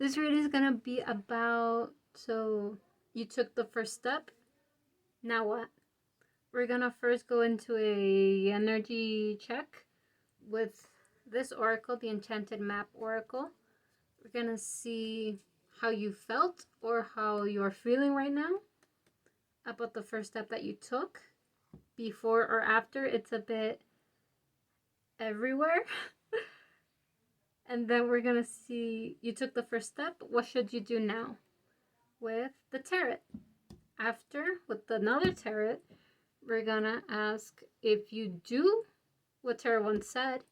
This reading is gonna be about, so you took the first step, now what? We're gonna first go into a energy check with this oracle, the Enchanted Map Oracle. We're gonna see how you felt or how you're feeling right now about the first step that you took. Before or after, it's a bit everywhere. And then we're gonna see you took the first step. What should you do now? With the tarot. After, with another tarot, we're gonna ask, if you do what tarot once said,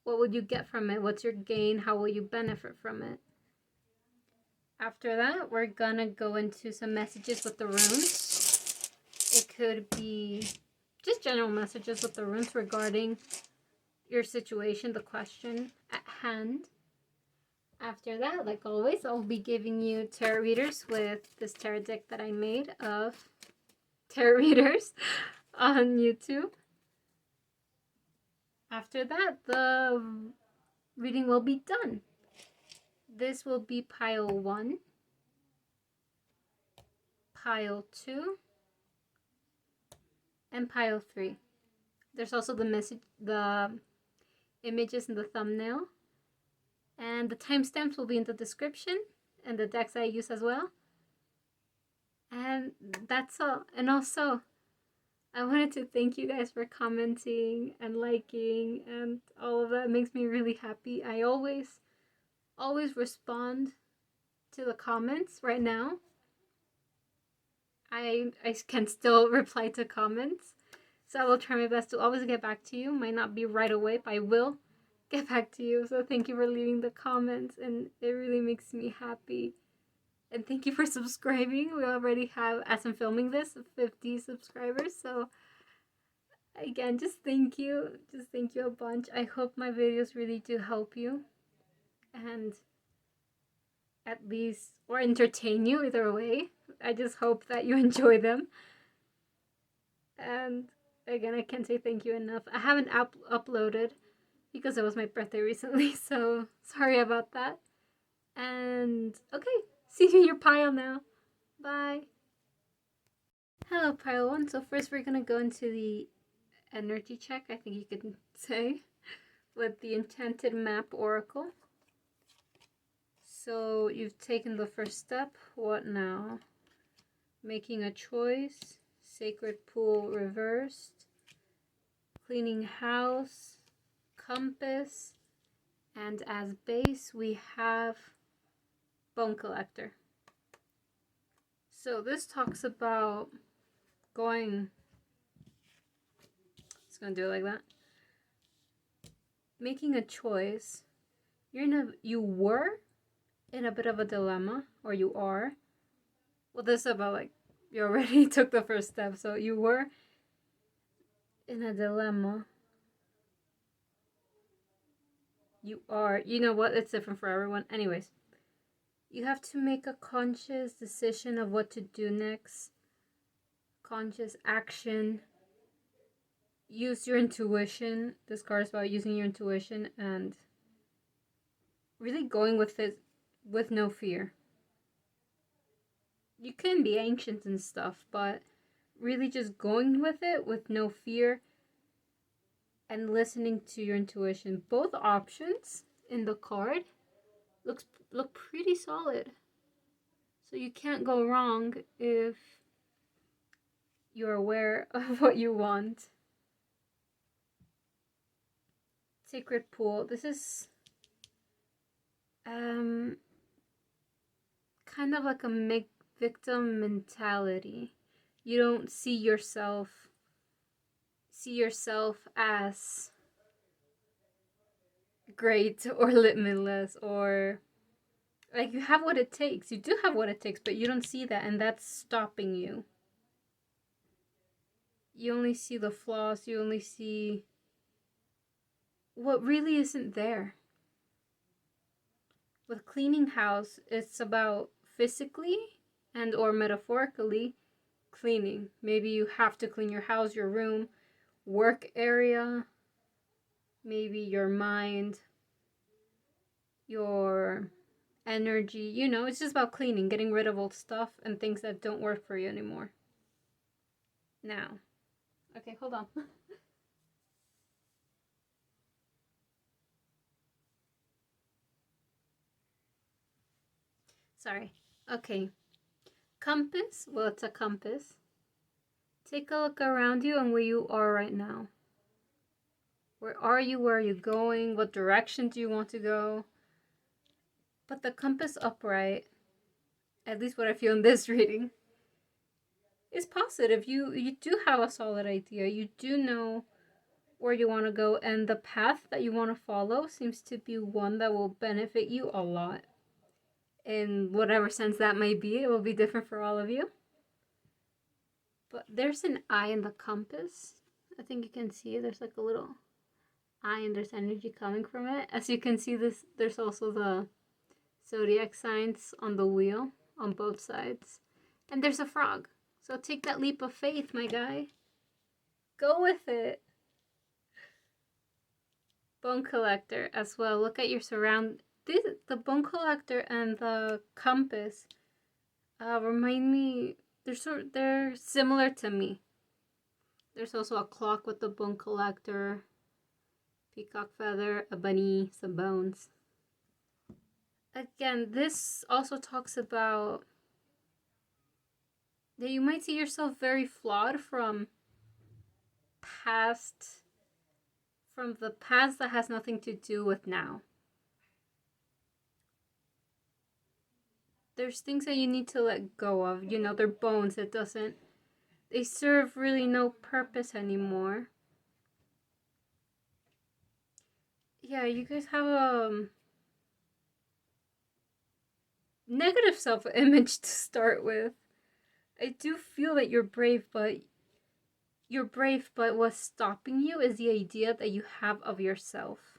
what would you get from it? What's your gain? How will you benefit from it? After that, we're gonna go into some messages with the runes. It could be just general messages with the runes regarding your situation, the question at hand. After that, like always, I'll be giving you tarot readers with this tarot deck that I made of tarot readers on YouTube. After that, the reading will be done. This will be pile 1, pile 2, and pile 3. There's also the images in the thumbnail, and the timestamps will be in the description, and the decks I use as well. And that's all. And also, I wanted to thank you guys for commenting and liking, and all of that makes me really happy. I always respond to the comments. Right now, I can still reply to comments, so I will try my best to always get back to you. Might not be right away, but I will get back to you. So thank you for leaving the comments, and it really makes me happy. And thank you for subscribing. We already have, as I'm filming this, 50 subscribers. So again, just thank you. Just thank you a bunch. I hope my videos really do help you, and at least, or entertain you, either way. I just hope that you enjoy them. And again, I can't say thank you enough. I haven't uploaded because it was my birthday recently, so sorry about that. And okay, see you in your pile now. Bye. Hello, pile 1. So first we're gonna go into the energy check, I think you could say, with the Enchanted Map Oracle. So you've taken the first step. What now? Making a choice. Sacred Pool reversed. Cleaning house. Compass. And as base, we have Bone Collector. So this talks about going... Just gonna do it like that. Making a choice. You were in a bit of a dilemma, or you are. Well, this is about, like, you already took the first step, so you were in a dilemma. You are. You know what? It's different for everyone. Anyways, you have to make a conscious decision of what to do next. Conscious action. Use your intuition. This card is about using your intuition and really going with it with no fear. You can be anxious and stuff, but really just going with it with no fear and listening to your intuition. Both options in the card look pretty solid. So you can't go wrong if you're aware of what you want. Sacred Pool. This is kind of like a victim mentality. You don't see yourself as great or limitless, or like you have what it takes. You do have what it takes, but you don't see that, and that's stopping you. You only see the flaws. You only see what really isn't there. With cleaning house, it's about physically and or metaphorically cleaning. Maybe you have to clean your house, your room, work area, maybe your mind, your energy. You know, it's just about cleaning, getting rid of old stuff and things that don't work for you anymore. Now, okay, hold on. Sorry. Okay. Compass. Well, it's a compass. Take a look around you and where you are right now. Where are you? Where are you going? What direction do you want to go? But the compass upright, at least what I feel in this reading, is positive. You do have a solid idea. You do know where you want to go, and the path that you want to follow seems to be one that will benefit you a lot. In whatever sense that may be, it will be different for all of you. But there's an eye in the compass. I think you can see there's like a little eye and there's energy coming from it. As you can see, there's also the zodiac signs on the wheel on both sides. And there's a frog. So take that leap of faith, my guy. Go with it. Bone collector as well. Look at your surround. The bone collector and the compass remind me. They're similar to me. There's also a clock with the bone collector, peacock feather, a bunny, some bones. Again, this also talks about that you might see yourself very flawed from the past that has nothing to do with now. There's things that you need to let go of. You know, they're bones. They serve really no purpose anymore. Yeah, you guys have a negative self-image to start with. I do feel that you're brave, but what's stopping you is the idea that you have of yourself.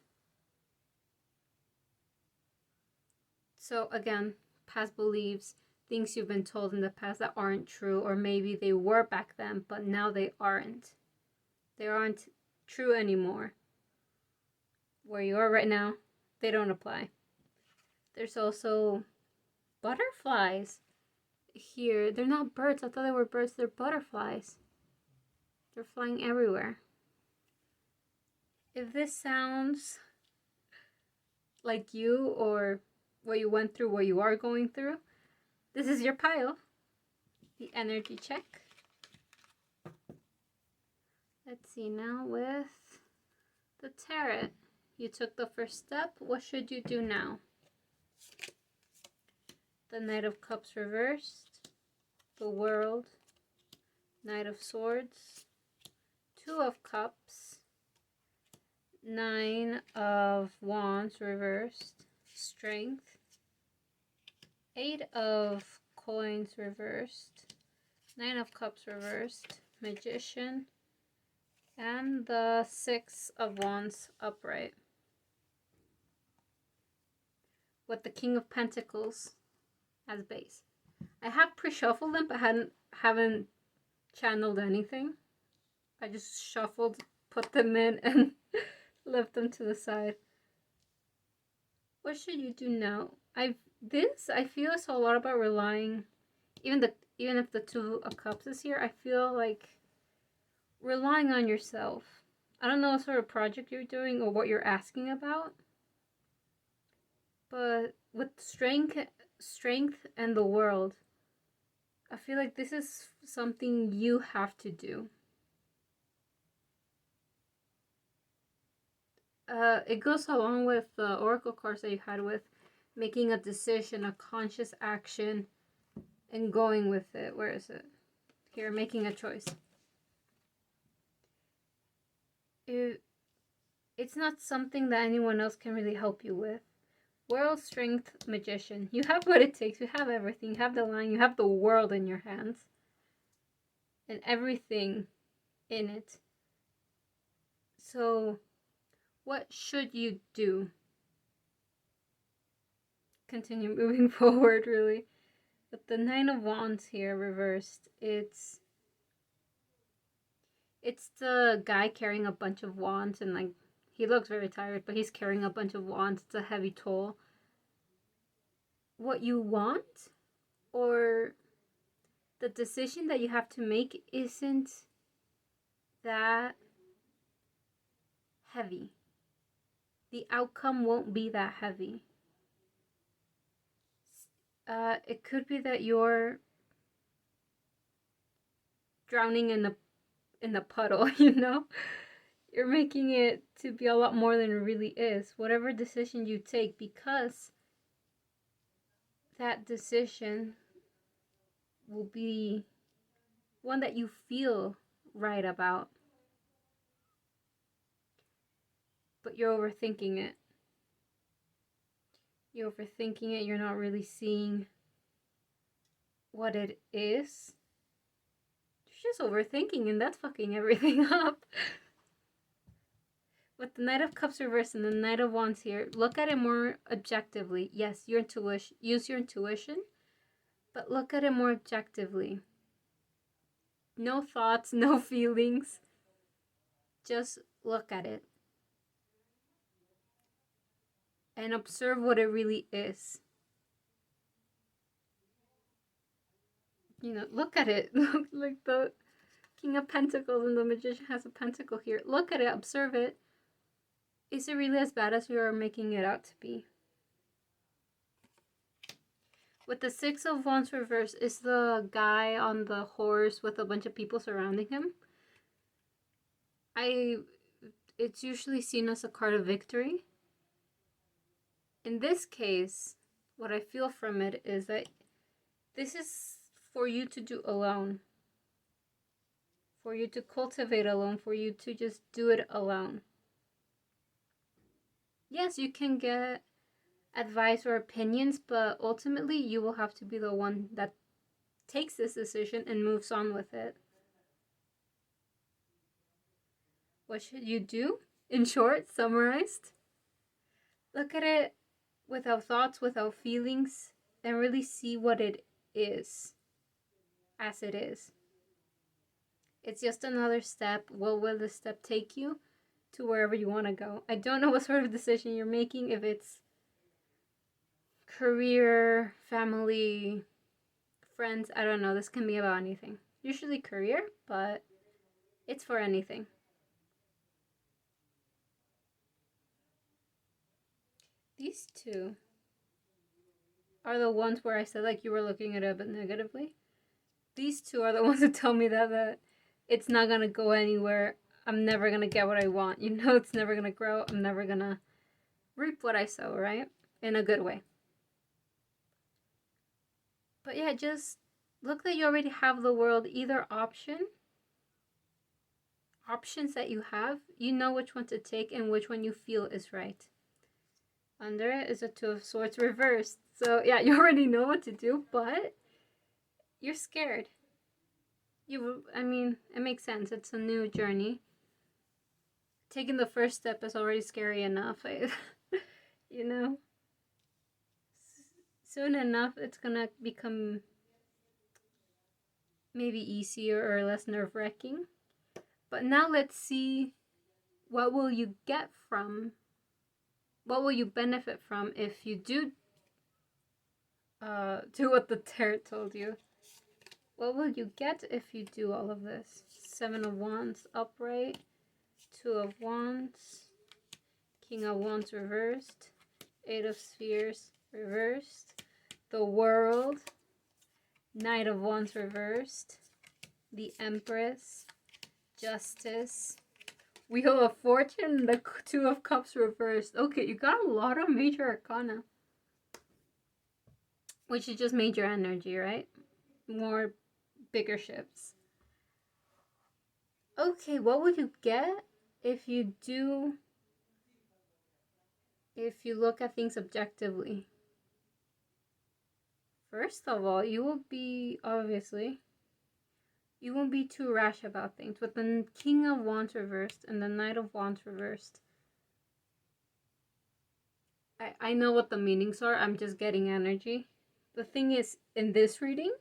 So again, past beliefs, things you've been told in the past that aren't true, or maybe they were back then, but now they aren't. They aren't true anymore. Where you are right now, they don't apply. There's also butterflies here. They're not birds. I thought they were birds. They're butterflies. They're flying everywhere. If this sounds like you or what you went through, what you are going through, this is your pile. The energy check. Let's see now with the tarot. You took the first step. What should you do now? The Knight of Cups reversed. The World. Knight of Swords. Two of Cups. Nine of Wands reversed. Strength. Eight of Coins reversed. Nine of Cups reversed. Magician. And the Six of Wands upright. With the King of Pentacles as base. I have pre-shuffled them, but haven't channeled anything. I just shuffled, put them in, and left them to the side. What should you do now? I feel it's a lot about relying. Even if the Two of Cups is here, I feel like relying on yourself. I don't know what sort of project you're doing or what you're asking about. But with strength and the World, I feel like this is something you have to do. It goes along with the Oracle cards that you had with making a decision, a conscious action, and going with it. Where is it? Here, making a choice. It's not something that anyone else can really help you with. World, Strength, Magician. You have what it takes. You have everything. You have the line. You have the world in your hands. And everything in it. So, what should you do? Continue moving forward, really. But the Nine of Wands here, reversed. It's the guy carrying a bunch of wands, and like, he looks very tired, but he's carrying a bunch of wands. It's a heavy toll. what you want, or the decision that you have to make isn't that heavy. The outcome won't be that heavy. It could be that you're drowning in the puddle, you know? You're making it to be a lot more than it really is. Whatever decision you take, because that decision will be one that you feel right about. But you're overthinking it. You're overthinking it. You're not really seeing what it is. You're just overthinking, and that's fucking everything up. With the Knight of Cups reversed and the Knight of Wands here, look at it more objectively. Yes, your intuition. Use your intuition, but look at it more objectively. No thoughts, no feelings. Just look at it. And observe what it really is. You know, look at it. Look like the King of Pentacles and the Magician has a pentacle here. Look at it, observe it. Is it really as bad as you are making it out to be? With the Six of Wands reversed, is the guy on the horse with a bunch of people surrounding him. It's usually seen as a card of victory. In this case, what I feel from it is that this is for you to do alone. For you to cultivate alone, for you to just do it alone. Yes, you can get advice or opinions, but ultimately you will have to be the one that takes this decision and moves on with it. What should you do? In short, summarized, look at it without thoughts, without feelings, and really see what it is as it is. It's just another step. What will the step take you to wherever you want to go? I don't know what sort of decision you're making, if it's career, family, friends, I don't know. This can be about anything. Usually career, but it's for anything. These two are the ones where I said like you were looking at it a bit negatively. These two are the ones that tell me that it's not going to go anywhere. I'm never going to get what I want. You know, it's never going to grow. I'm never going to reap what I sow, right? In a good way. But yeah, just look that you already have the world. Either options that you have, you know which one to take and which one you feel is right. Under it is a Two of Swords reversed. So yeah, you already know what to do, but you're scared. I mean, it makes sense. It's a new journey. Taking the first step is already scary enough. You know? Soon enough, it's gonna become maybe easier or less nerve-wracking. But now let's see, what will you get from, what will you benefit from if you do what the tarot told you? What will you get if you do all of this? Seven of Wands upright, Two of Wands, King of Wands reversed, Eight of Spheres reversed, the World, Knight of Wands reversed, the Empress, Justice, Wheel of Fortune, the Two of Cups reversed. Okay, you got a lot of major arcana. Which is just major energy, right? More bigger shifts. Okay, what would you get if you look at things objectively? First of all, you won't be too rash about things. With the King of Wands reversed and the Knight of Wands reversed, I know what the meanings are. I'm just getting energy. The thing is, in this reading,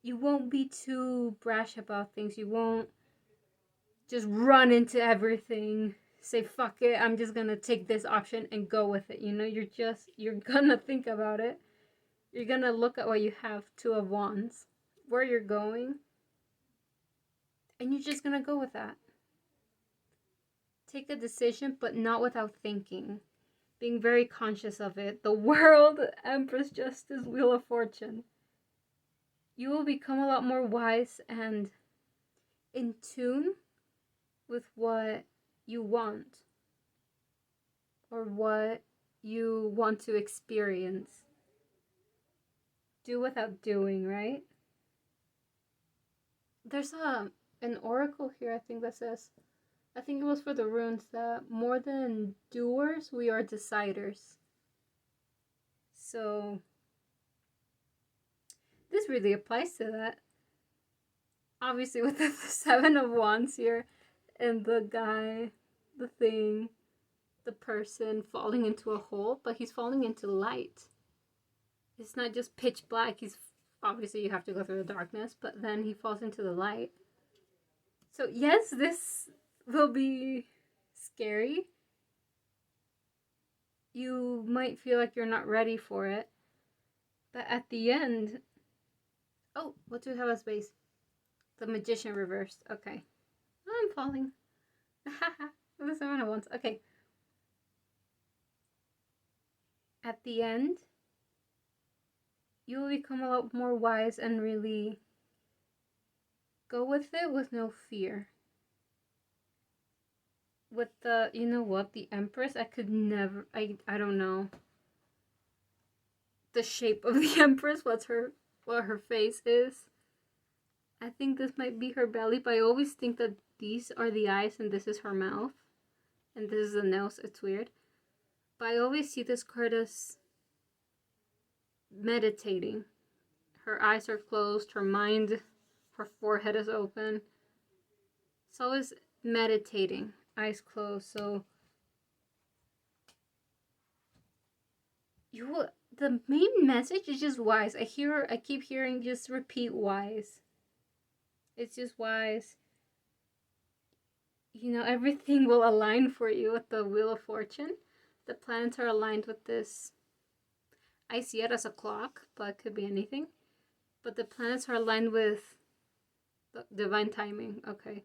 you won't be too brash about things. You won't just run into everything, say fuck it, I'm just gonna take this option and go with it. You know, you're gonna think about it. You're gonna look at what you have, Two of Wands, where you're going, and you're just gonna go with that. Take a decision, but not without thinking. Being very conscious of it. The World, Empress, Justice, Wheel of Fortune. You will become a lot more wise and in tune with what you want or what you want to experience. Do without doing, right? There's an oracle here, I think, that says, I think it was for the runes, that more than doers, we are deciders. So this really applies to that. Obviously with the Seven of Wands here, and the guy, the thing, the person falling into a hole, but he's falling into light. It's not just pitch black. He's obviously, you have to go through the darkness, but then he falls into the light. So yes, this will be scary. You might feel like you're not ready for it, but at the end, oh, what do we have as base? The Magician reversed. Okay, I'm falling. The Seven of Wands. Okay. At the end, you will become a lot more wise and really go with it with no fear. With the, you know what, the Empress, I could never, I don't know the shape of the Empress, what her face is. I think this might be her belly, but I always think that these are the eyes and this is her mouth. And this is the nose, it's weird. But I always see this card as meditating. Her eyes are closed, her mind, her forehead is open. It's always meditating, eyes closed. So the main message is just wise. I keep hearing just repeat wise. It's just wise. You know, everything will align for you with the Wheel of Fortune. The planets are aligned with this. I see it as a clock, but it could be anything. But the planets are aligned with the divine timing. Okay.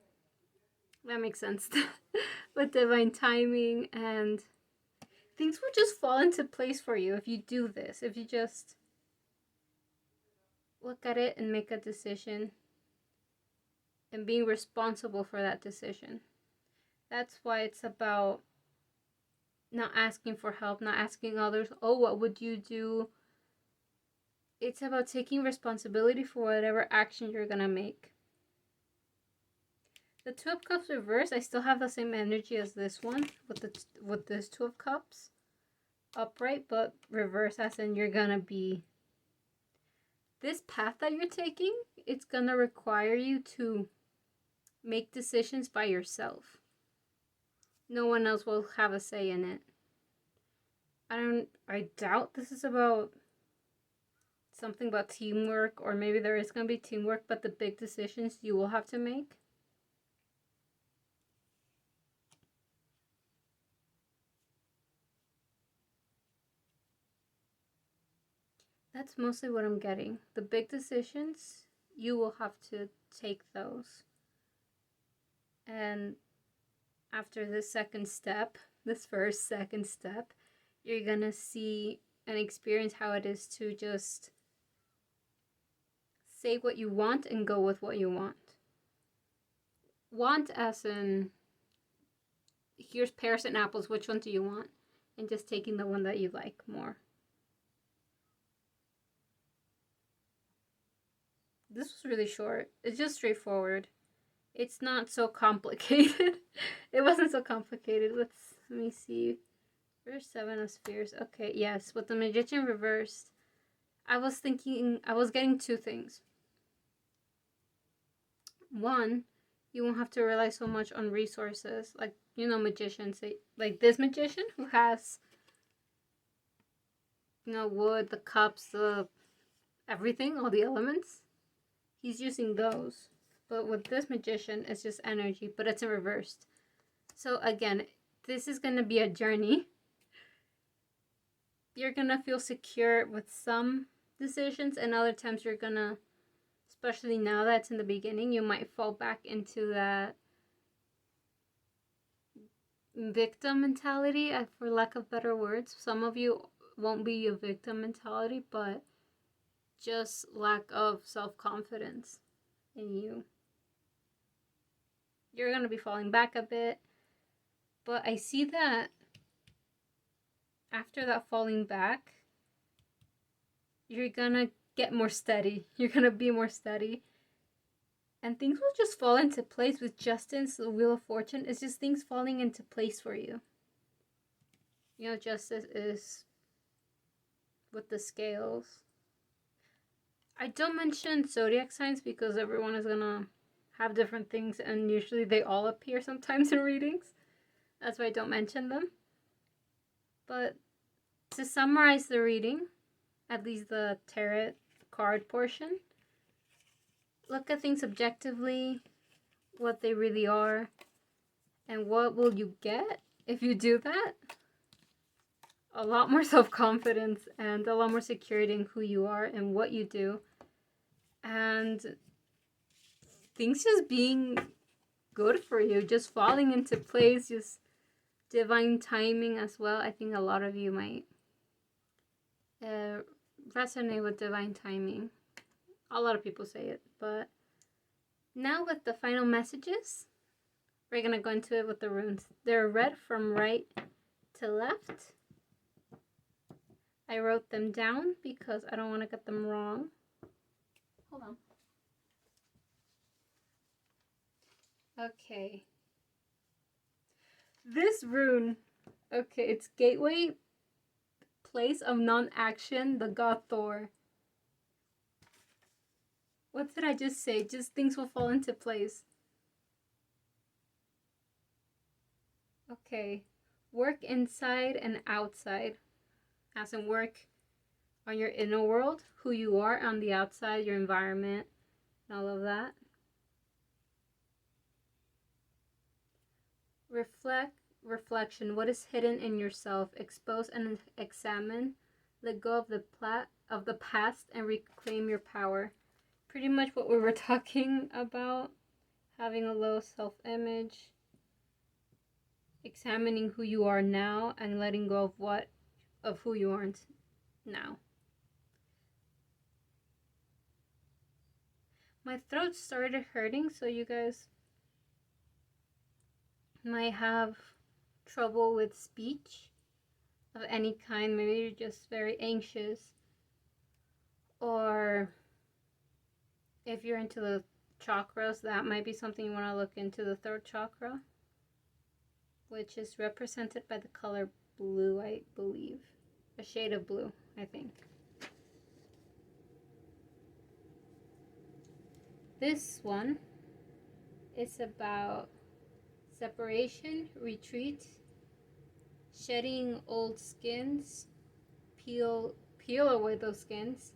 That makes sense. With divine timing, and things will just fall into place for you if you do this. If you just look at it and make a decision and being responsible for that decision. That's why it's about not asking for help, not asking others, oh, what would you do? It's about taking responsibility for whatever action you're going to make. The Two of Cups reversed, I still have the same energy as this one with this Two of Cups upright, but reverse, as in you're going to be... This path that you're taking, it's going to require you to make decisions by yourself. No one else will have a say in it. I doubt this is about something about teamwork, or maybe there is going to be teamwork, but the big decisions you will have to make. That's mostly what I'm getting. The big decisions, you will have to take those. And after this second step, this first second step, you're gonna see and experience how it is to just say what you want and go with what you want. Want as in, here's pears and apples, which one do you want? And just taking the one that you like more. This was really short. It's just straightforward. It's not so complicated. It wasn't so complicated. Let me see. Where's Seven of Spheres? Okay, yes. With the Magician reversed, I was getting two things. One, you won't have to rely so much on resources. Like, you know, magicians, like this magician who has, you know, wood, the cups, the everything, all the elements. He's using those. But with this magician, it's just energy, but it's in reversed. So again, this is going to be a journey. You're going to feel secure with some decisions, and other times you're gonna, especially now that it's in the beginning, you might fall back into that victim mentality, for lack of better words. Some of you won't be a victim mentality, but just lack of self-confidence in you. You're gonna be falling back a bit, but I see that after that falling back, you're gonna get more steady. You're gonna be more steady. And things will just fall into place with Justice, the Wheel of Fortune. It's just things falling into place for you. You know, Justice is with the scales. I don't mention zodiac signs because everyone is gonna have different things, and usually they all appear sometimes in readings. That's why I don't mention them. But to summarize the reading, at least the tarot card portion, look at things objectively, what they really are, and what will you get if you do that? A lot more self-confidence and a lot more security in who you are and what you do. And things just being good for you, just falling into place, just divine timing as well. I think a lot of you might resonate with divine timing. A lot of people say it, but now with the final messages, we're gonna go into it with the runes. They're read from right to left. I wrote them down because I don't want to get them wrong. Hold on. Okay. This rune, okay, it's Gateway, Place of Non-Action, the god Thor. What did I just say? Just things will fall into place. Okay. Work inside and outside. As in work on your inner world, who you are, on the outside, your environment, and all of that. Reflection. What is hidden in yourself? Expose and examine. Let go of the past and reclaim your power. Pretty much what we were talking about. Having a low self-image. Examining who you are now and letting go of who you aren't now. My throat started hurting, so you guys might have trouble with speech of any kind. Maybe you're just very anxious, or if you're into the chakras, that might be something you want to look into. The third chakra, which is represented by the color blue, I believe. A shade of blue, I think. This one is about separation, retreat, shedding old skins, peel away those skins,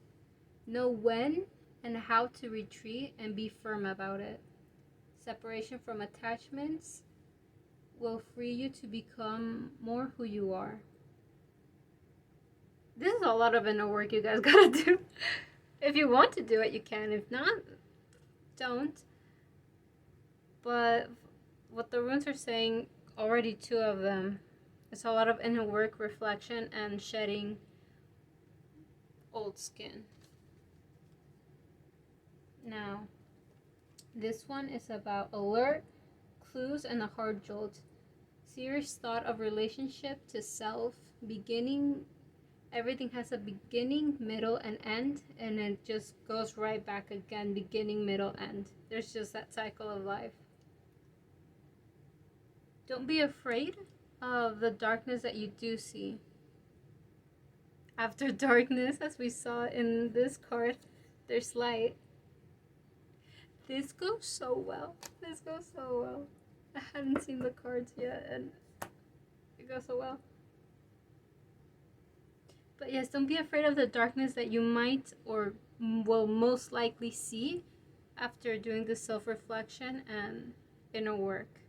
know when and how to retreat and be firm about it. Separation from attachments will free you to become more who you are. This is a lot of inner work you guys gotta do. If you want to do it, you can. If not, don't. But what the runes are saying, already 2 of them, it's a lot of inner work, reflection, and shedding old skin. Now, this one is about alert, clues, and a hard jolt. Serious thought of relationship to self, beginning. Everything has a beginning, middle, and end, and it just goes right back again, beginning, middle, end. There's just that cycle of life. Don't be afraid of the darkness that you do see. After darkness, as we saw in this card, there's light. This goes so well. This goes so well. I haven't seen the cards yet, and it goes so well. But yes, don't be afraid of the darkness that you might or will most likely see after doing this self-reflection and inner work.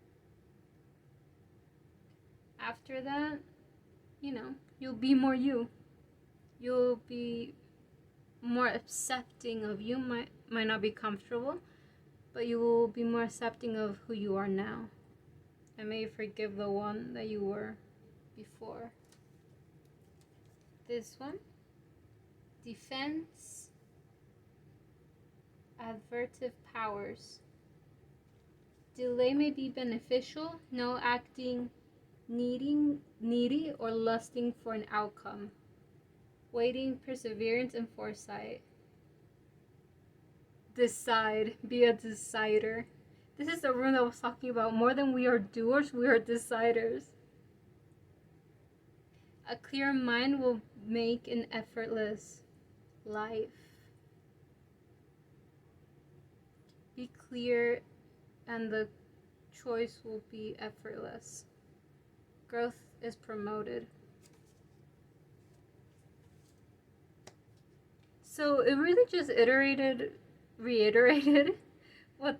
After that, you know, you'll be more you. You'll be more accepting of you. Might not be comfortable, but you will be more accepting of who you are now. And may you forgive the one that you were before. This one, defense, avertive powers. Delay may be beneficial, no acting needy or lusting for an outcome. Waiting, perseverance, and foresight. Decide, be a decider. This is the rune that I was talking about. More than we are doers, we are deciders. A clear mind will make an effortless life. Be clear and the choice will be effortless. Growth is promoted. So it really just reiterated what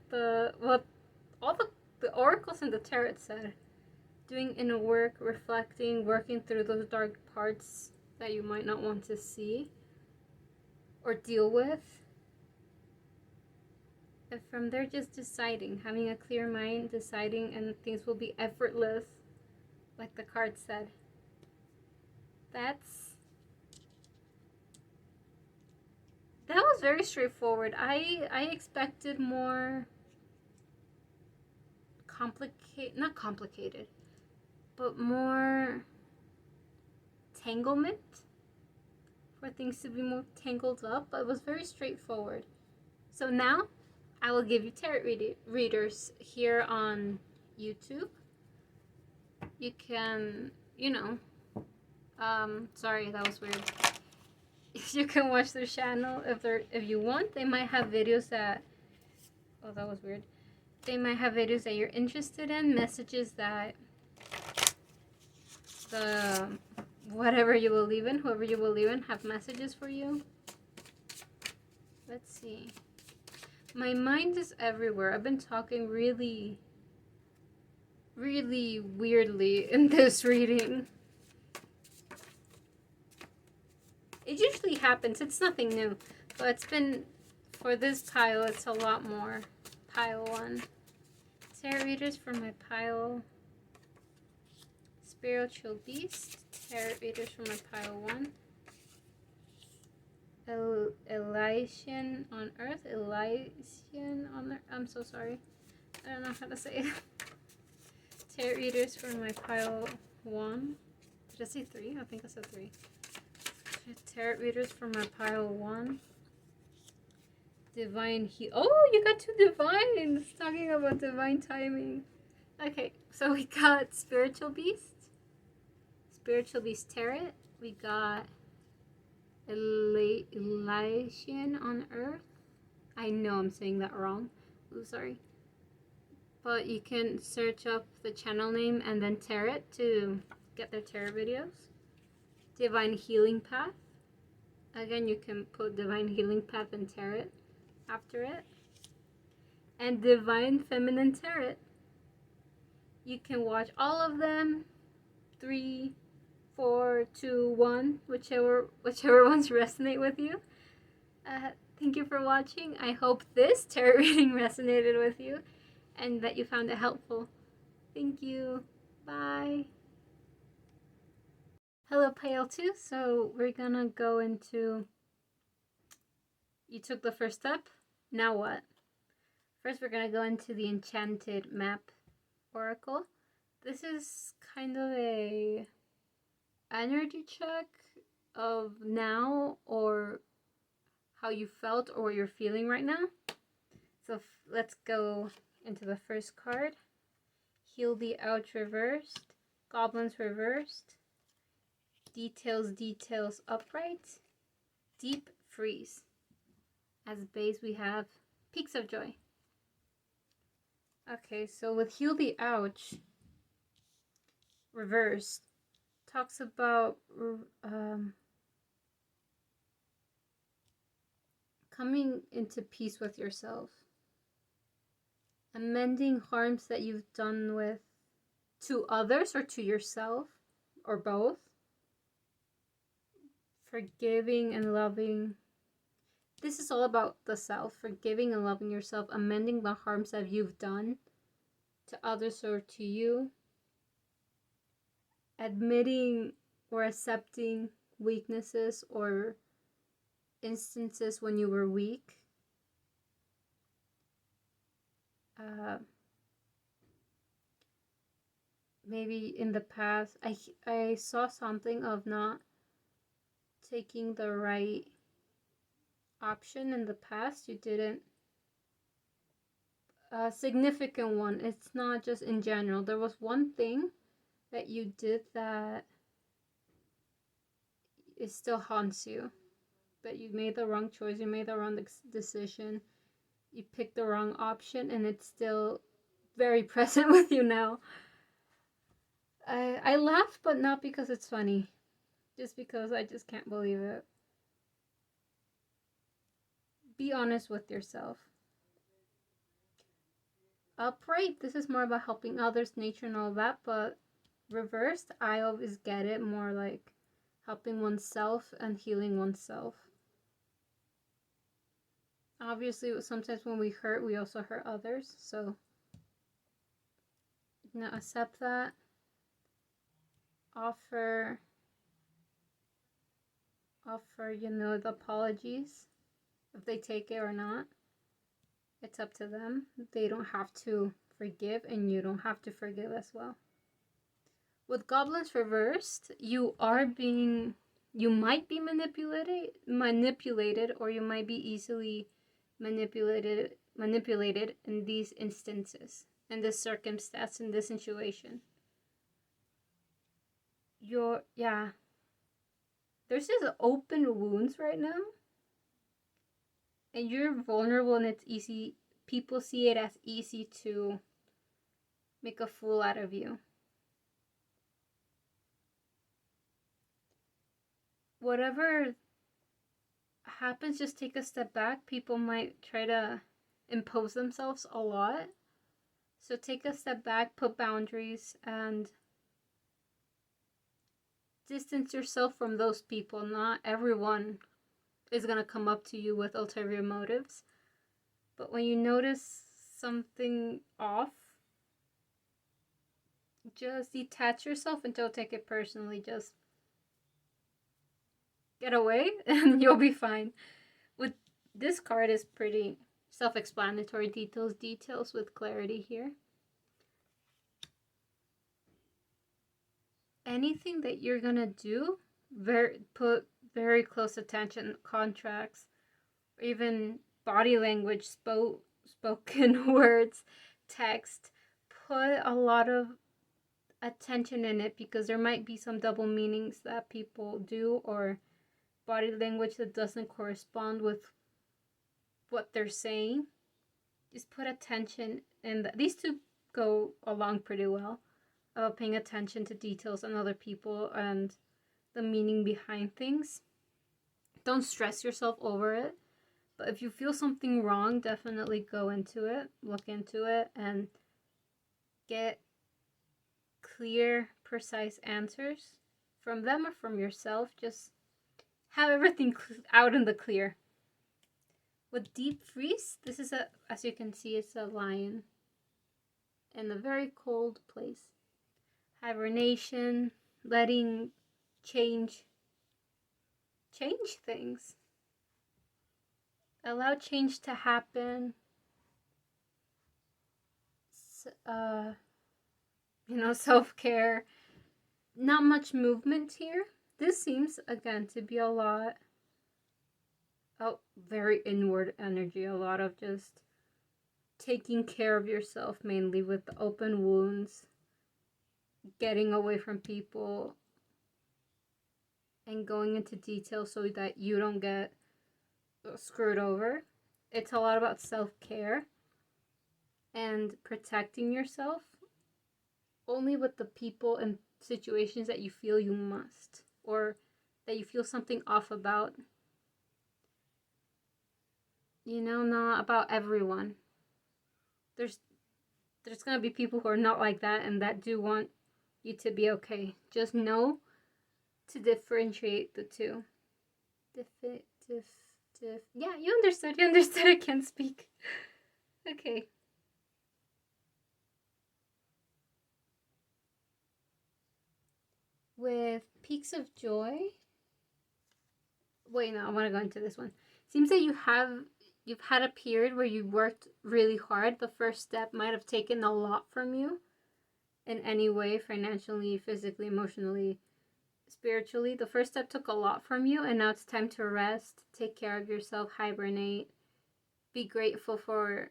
all the oracles and the tarot said. Doing inner work, reflecting, working through those dark parts that you might not want to see or deal with. And from there, just deciding, having a clear mind, deciding, and things will be effortless, like the card said. That was very straightforward. I expected more not complicated, but more tanglement, for things to be more tangled up, but it was very straightforward. So now I will give you tarot readers here on YouTube. You can, sorry, that was weird. You can watch their channel if you want. They might have videos that, oh, that was weird. They might have videos that you're interested in, messages that whoever you believe in, have messages for you. Let's see. My mind is everywhere. I've been talking really, really weirdly in this reading. It usually happens. It's nothing new. But it's been, for this pile, it's a lot more. Pile 1. Tarot readers for my pile. Spiritual Beast. Tarot readers for my pile 1. Elysian on Earth. Elysian on Earth. I'm so sorry. I don't know how to say it. Tarot readers for my pile 1. Did I say 3? I think I said 3. Tarot readers for my pile 1. Divine Oh, you got 2 divines! Talking about divine timing. Okay, so we got Spiritual Beast. Spiritual Beast Tarot. We got Elysian on Earth. I know I'm saying that wrong. Ooh, sorry. But you can search up the channel name and then tarot to get their tarot videos. Divine Healing Path. Again, you can put Divine Healing Path and tarot after it. And Divine Feminine Tarot. You can watch all of them. 3, 4, 2, 1, whichever ones resonate with you. Thank you for watching. I hope this tarot reading resonated with you and that you found it helpful. Thank you. Bye. Hello, Pile 2. So we're gonna go into, you took the first step, now what? First we're gonna go into the Enchanted Map Oracle. This is kind of a energy check of now, or how you felt or what you're feeling right now. So let's go into the first card. Heal the Ouch reversed, Goblins reversed, Details upright, Deep freeze. As base we have Peaks of Joy. Okay, so with Heal the Ouch reversed, talks about coming into peace with yourself, amending harms that you've done to others or to yourself, or both, forgiving and loving This is all about the self, forgiving and loving yourself, amending the harms that you've done to others or to you, admitting or accepting weaknesses or instances when you were weak. Maybe in the past, I saw something of not taking the right option in the past. You didn't. A significant one. It's not just in general. There was one thing that you did that it still haunts you. That you made the wrong choice. You made the wrong decision. You picked the wrong option, and it's still very present with you now. I laugh, but not because it's funny. Just because I just can't believe it. Be honest with yourself. Upright, this is more about helping others, nature, and all that, but reversed, I always get it more like helping oneself and healing oneself. Obviously, sometimes when we hurt, we also hurt others, so accept that. Offer, the apologies, if they take it or not. It's up to them. They don't have to forgive, and you don't have to forgive as well. With goblins reversed, you might be manipulated, or you might be easily manipulated in these instances, in this circumstance, in this situation. There's just open wounds right now. And you're vulnerable, and it's easy. People see it as easy to make a fool out of you. Whatever happens, just take a step back. People might try to impose themselves a lot. So take a step back, put boundaries, and distance yourself from those people. Not everyone is going to come up to you with ulterior motives. But when you notice something off, just detach yourself and don't take it personally. Just get away and you'll be fine. With this card is pretty self-explanatory. Details with clarity here. Anything that you're going to do, put very close attention. Contracts, or even body language, spoken words, text. Put a lot of attention in it, because there might be some double meanings that people do, or body language that doesn't correspond with what they're saying. Just put attention in that. These two go along pretty well. Paying attention to details on other people and the meaning behind things. Don't stress yourself over it. But if you feel something wrong, definitely go into it, look into it, and get clear, precise answers from them or from yourself. Just have everything out in the clear. With deep freeze, this is as you can see, it's a lion in a very cold place. Hibernation, letting change things. Allow change to happen. Self-care. Not much movement here. This seems, again, to be a lot very inward energy. A lot of just taking care of yourself, mainly with the open wounds, getting away from people, and going into detail so that you don't get screwed over. It's a lot about self-care and protecting yourself only with the people and situations that you feel you must, or that you feel something off about. Not about everyone. There's going to be people who are not like that, and that do want you to be okay. Just know to differentiate the two. Yeah, you understood. You understood. I can't speak. Okay. With Peaks of Joy. Wait, no, I want to go into this one. Seems that you've had a period where you worked really hard. The first step might have taken a lot from you in any way, financially, physically, emotionally, spiritually. The first step took a lot from you, and now it's time to rest, take care of yourself, hibernate, be grateful for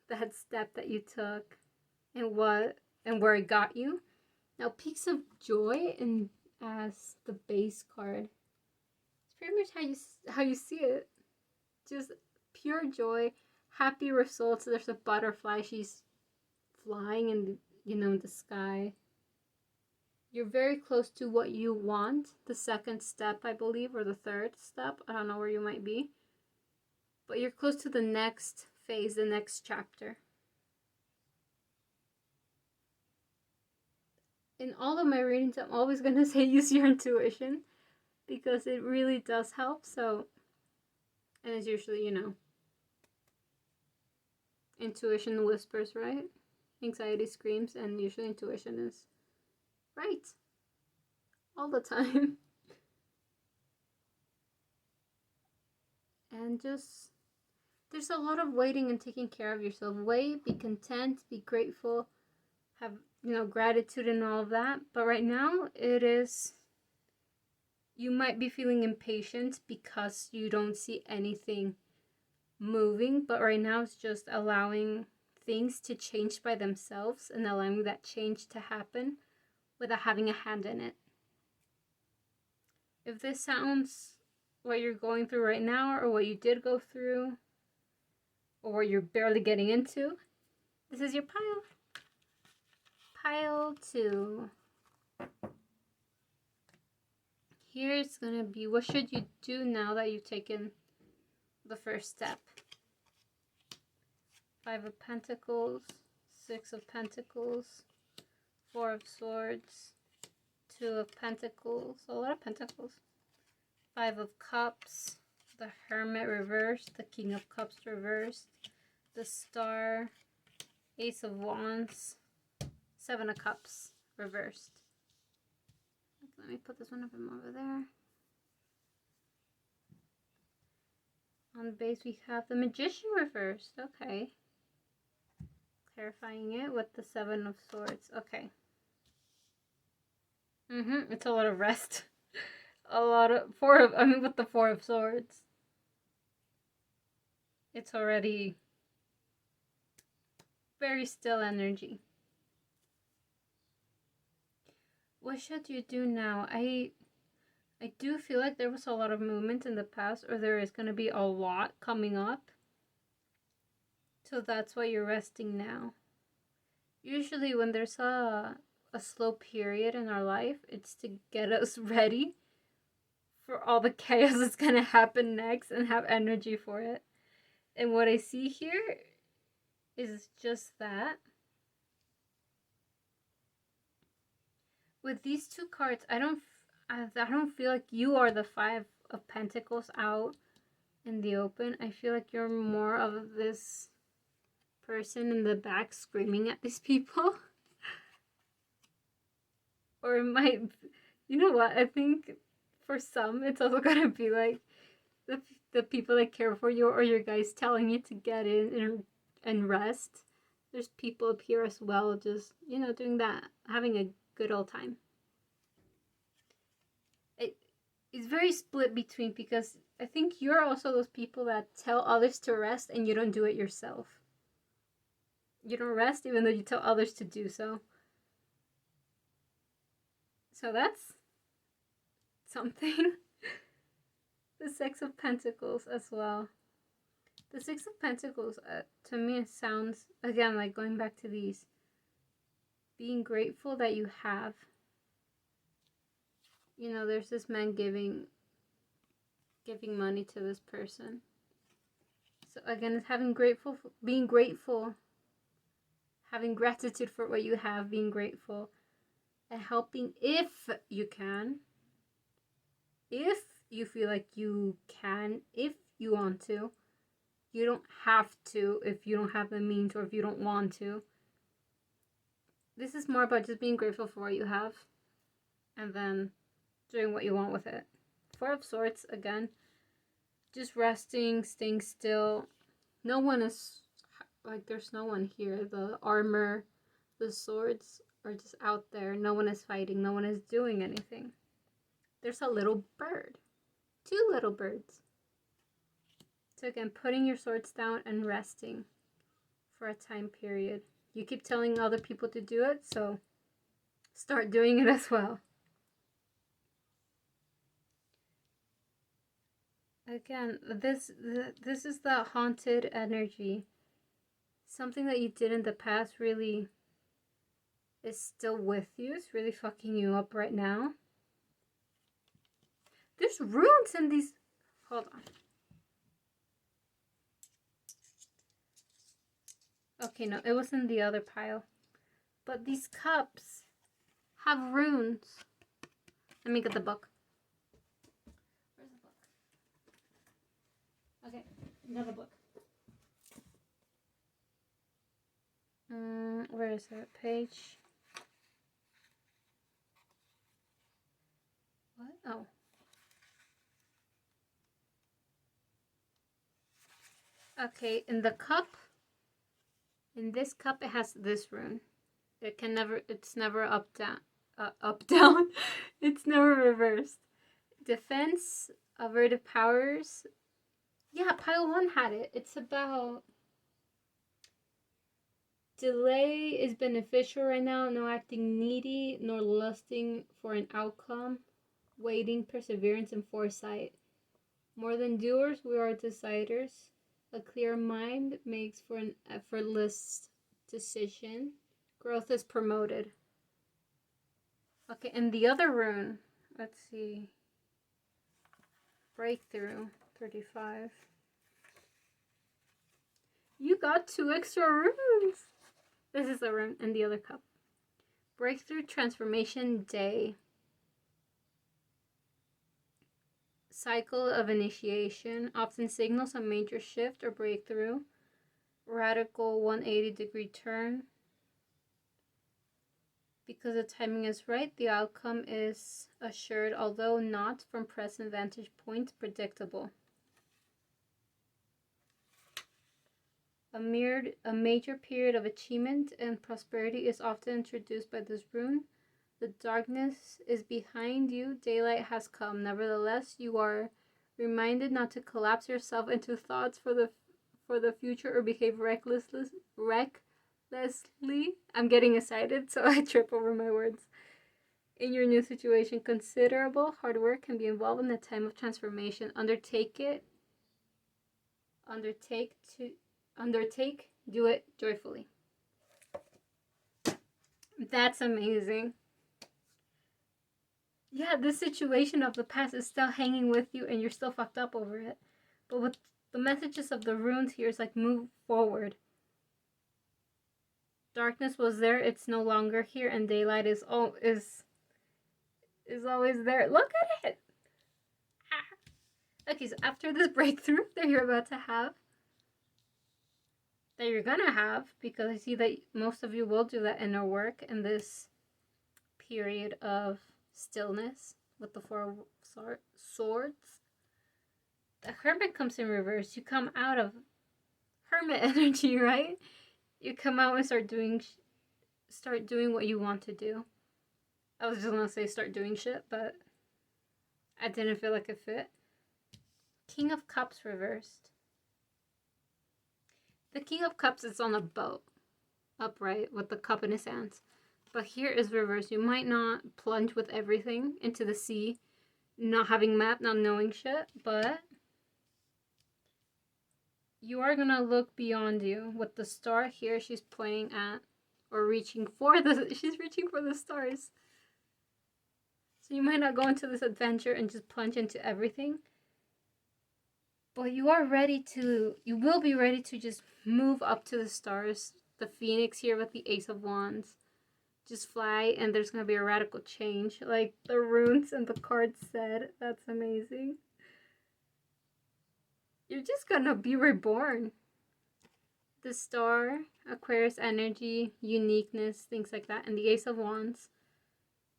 that step that you took and where it got you. Now, Peaks of Joy and as the base card, it's pretty much how you see it. Just pure joy, happy results. There's a butterfly. She's flying in the sky. You're very close to what you want. The second step, I believe, or the third step. I don't know where you might be. But you're close to the next phase, the next chapter. In all of my readings, I'm always going to say use your intuition because it really does help. So, and it's usually, intuition whispers, right? Anxiety screams, and usually intuition is right all the time. And just, there's a lot of waiting and taking care of yourself. Wait, be content, be grateful, have, gratitude and all of that. But right now, you might be feeling impatient because you don't see anything moving. But right now, it's just allowing things to change by themselves and allowing that change to happen without having a hand in it. If this sounds what you're going through right now, or what you did go through, or what you're barely getting into, this is your pile. Pile 2. Here's gonna be, what should you do now that you've taken the first step? 5 of Pentacles, 6 of Pentacles, 4 of Swords, 2 of Pentacles, a lot of Pentacles, 5 of Cups, the Hermit reversed, the King of Cups reversed, the Star, Ace of Wands, 7 of Cups reversed. Let me put this one up over there. On base we have the Magician reversed. Okay. Clarifying it with the 7 of Swords. Okay. It's a lot of rest. A lot of with the 4 of Swords. It's already very still energy. What should you do now? I do feel like there was a lot of movement in the past, or there is going to be a lot coming up. So that's why you're resting now. Usually when there's a slow period in our life, it's to get us ready for all the chaos that's going to happen next and have energy for it. And what I see here is just that. With these 2 cards, I don't feel like you are the 5 of Pentacles out in the open. I feel like you're more of this person in the back screaming at these people. Or it might, you know what, I think for some it's also gonna be like the people that care for you, or your guys telling you to get in and rest. There's people up here as well, just doing that, having a good old time. It's very split between, because I think you're also those people that tell others to rest and you don't do it yourself. You don't rest even though you tell others to do so. So that's something. The 6 of Pentacles as well. The 6 of Pentacles, to me, it sounds, again, like going back to these, being grateful that you have. There's this man giving money to this person. So again, it's being grateful, having gratitude for what you have, being grateful, and helping if you can. If you feel like you can, if you want to. You don't have to if you don't have the means or if you don't want to. This is more about just being grateful for what you have and then doing what you want with it. Four of Swords, again, just resting, staying still. No one is, like, there's no one here. The armor, the swords are just out there. No one is fighting. No one is doing anything. There's a little bird. 2 little birds. So again, putting your swords down and resting for a time period. You keep telling other people to do it, so start doing it as well. Again, this is the haunted energy. Something that you did in the past really is still with you. It's really fucking you up right now. There's runes in these... Hold on. Okay, no, it was in the other pile. But these cups have runes. Let me get the book. Where's the book? Okay, another book. Where is it? Page... What? Oh. Okay, in the cup... In this cup, it has this rune. It can never, it's never up, down. Up, down. It's never reversed. Defense, averted powers. Yeah, pile 1 had it. It's about... Delay is beneficial right now. No acting needy, nor lusting for an outcome. Waiting, perseverance, and foresight. More than doers, we are deciders. A clear mind makes for an effortless decision. Growth is promoted. Okay, and the other rune, let's see. Breakthrough, 35. You got 2 extra runes. This is the rune in the other cup. Breakthrough, transformation, day. Cycle of initiation often signals a major shift or breakthrough. Radical 180-degree turn. Because the timing is right, the outcome is assured, although not from present vantage point predictable. A major period of achievement and prosperity is often introduced by this rune. The darkness is behind you. Daylight has come. Nevertheless, you are reminded not to collapse yourself into thoughts for the future or behave recklessly. I'm getting excited, so I trip over my words. In your new situation, considerable hard work can be involved in the time of transformation. Undertake, do it joyfully. That's amazing. Yeah, this situation of the past is still hanging with you and you're still fucked up over it. But with the messages of the runes here is like, move forward. Darkness was there, it's no longer here, and daylight is always there. Look at it! Okay, so after this breakthrough that you're about to have, that you're gonna have, because I see that most of you will do that inner work in this period of stillness with the 4 of Swords. The Hermit comes in reverse. You come out of Hermit energy, right? You come out and start doing what you want to do. I was just gonna say start doing shit, but I didn't feel like it fit. King of Cups reversed. The King of Cups is on a boat, upright, with the cup in his hands. But here is reversed. You might not plunge with everything into the sea, not having map, not knowing shit, but you are gonna look beyond you. With the star here, she's pointing at, or she's reaching for the stars. So you might not go into this adventure and just plunge into everything. But you will be ready to just move up to the stars. The Phoenix here with the Ace of Wands. Just fly, and there's going to be a radical change. Like the runes and the cards said. That's amazing. you're just gonna be reborn. The Star, Aquarius energy, uniqueness, things like that. And the Ace of Wands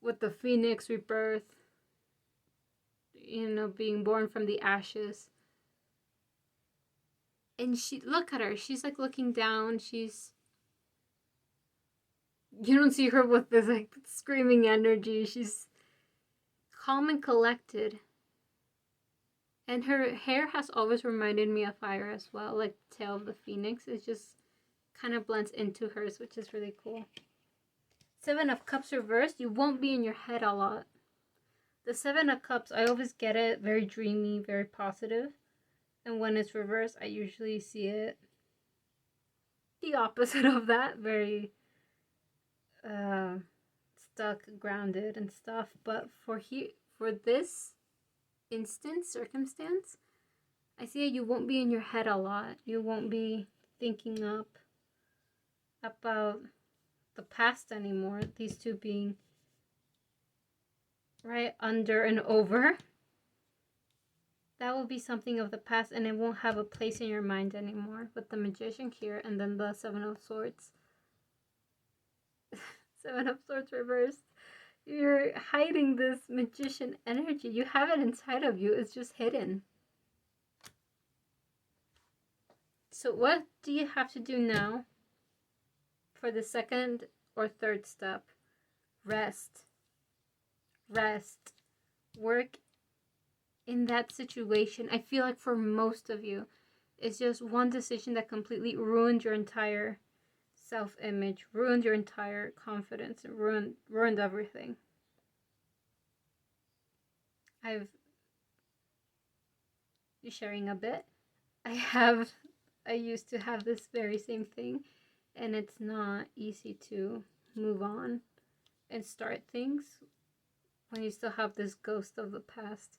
with the Phoenix rebirth, you know, being born from the ashes. And she, look at her, she's like looking down, she's, you don't see her with this like screaming energy, she's calm and collected. And her hair has always reminded me of fire as well, like the tail of the phoenix. It just kind of blends into hers, which is really cool. Seven of Cups reversed, you won't be in your head a lot. The Seven of Cups, I always get it very dreamy, very positive. And when it's reversed, I usually see it the opposite of that, very stuck, grounded, and stuff. But for this circumstance, I see you won't be in your head a lot. You won't be thinking about the past anymore. These two being right under and over. That will be something of the past, and it won't have a place in your mind anymore. With the Magician here, and then the Seven of Swords. Seven of Swords reversed. You're hiding this magician energy. You have it inside of you. It's just hidden. So what do you have to do now for the second or third step? Rest. Rest. Work in that situation. I feel like for most of you, it's just one decision that completely ruined your entire self-image, ruined your entire confidence, and ruined everything. You're sharing a bit. I used to have this very same thing, and it's not easy to move on and start things when you still have this ghost of the past.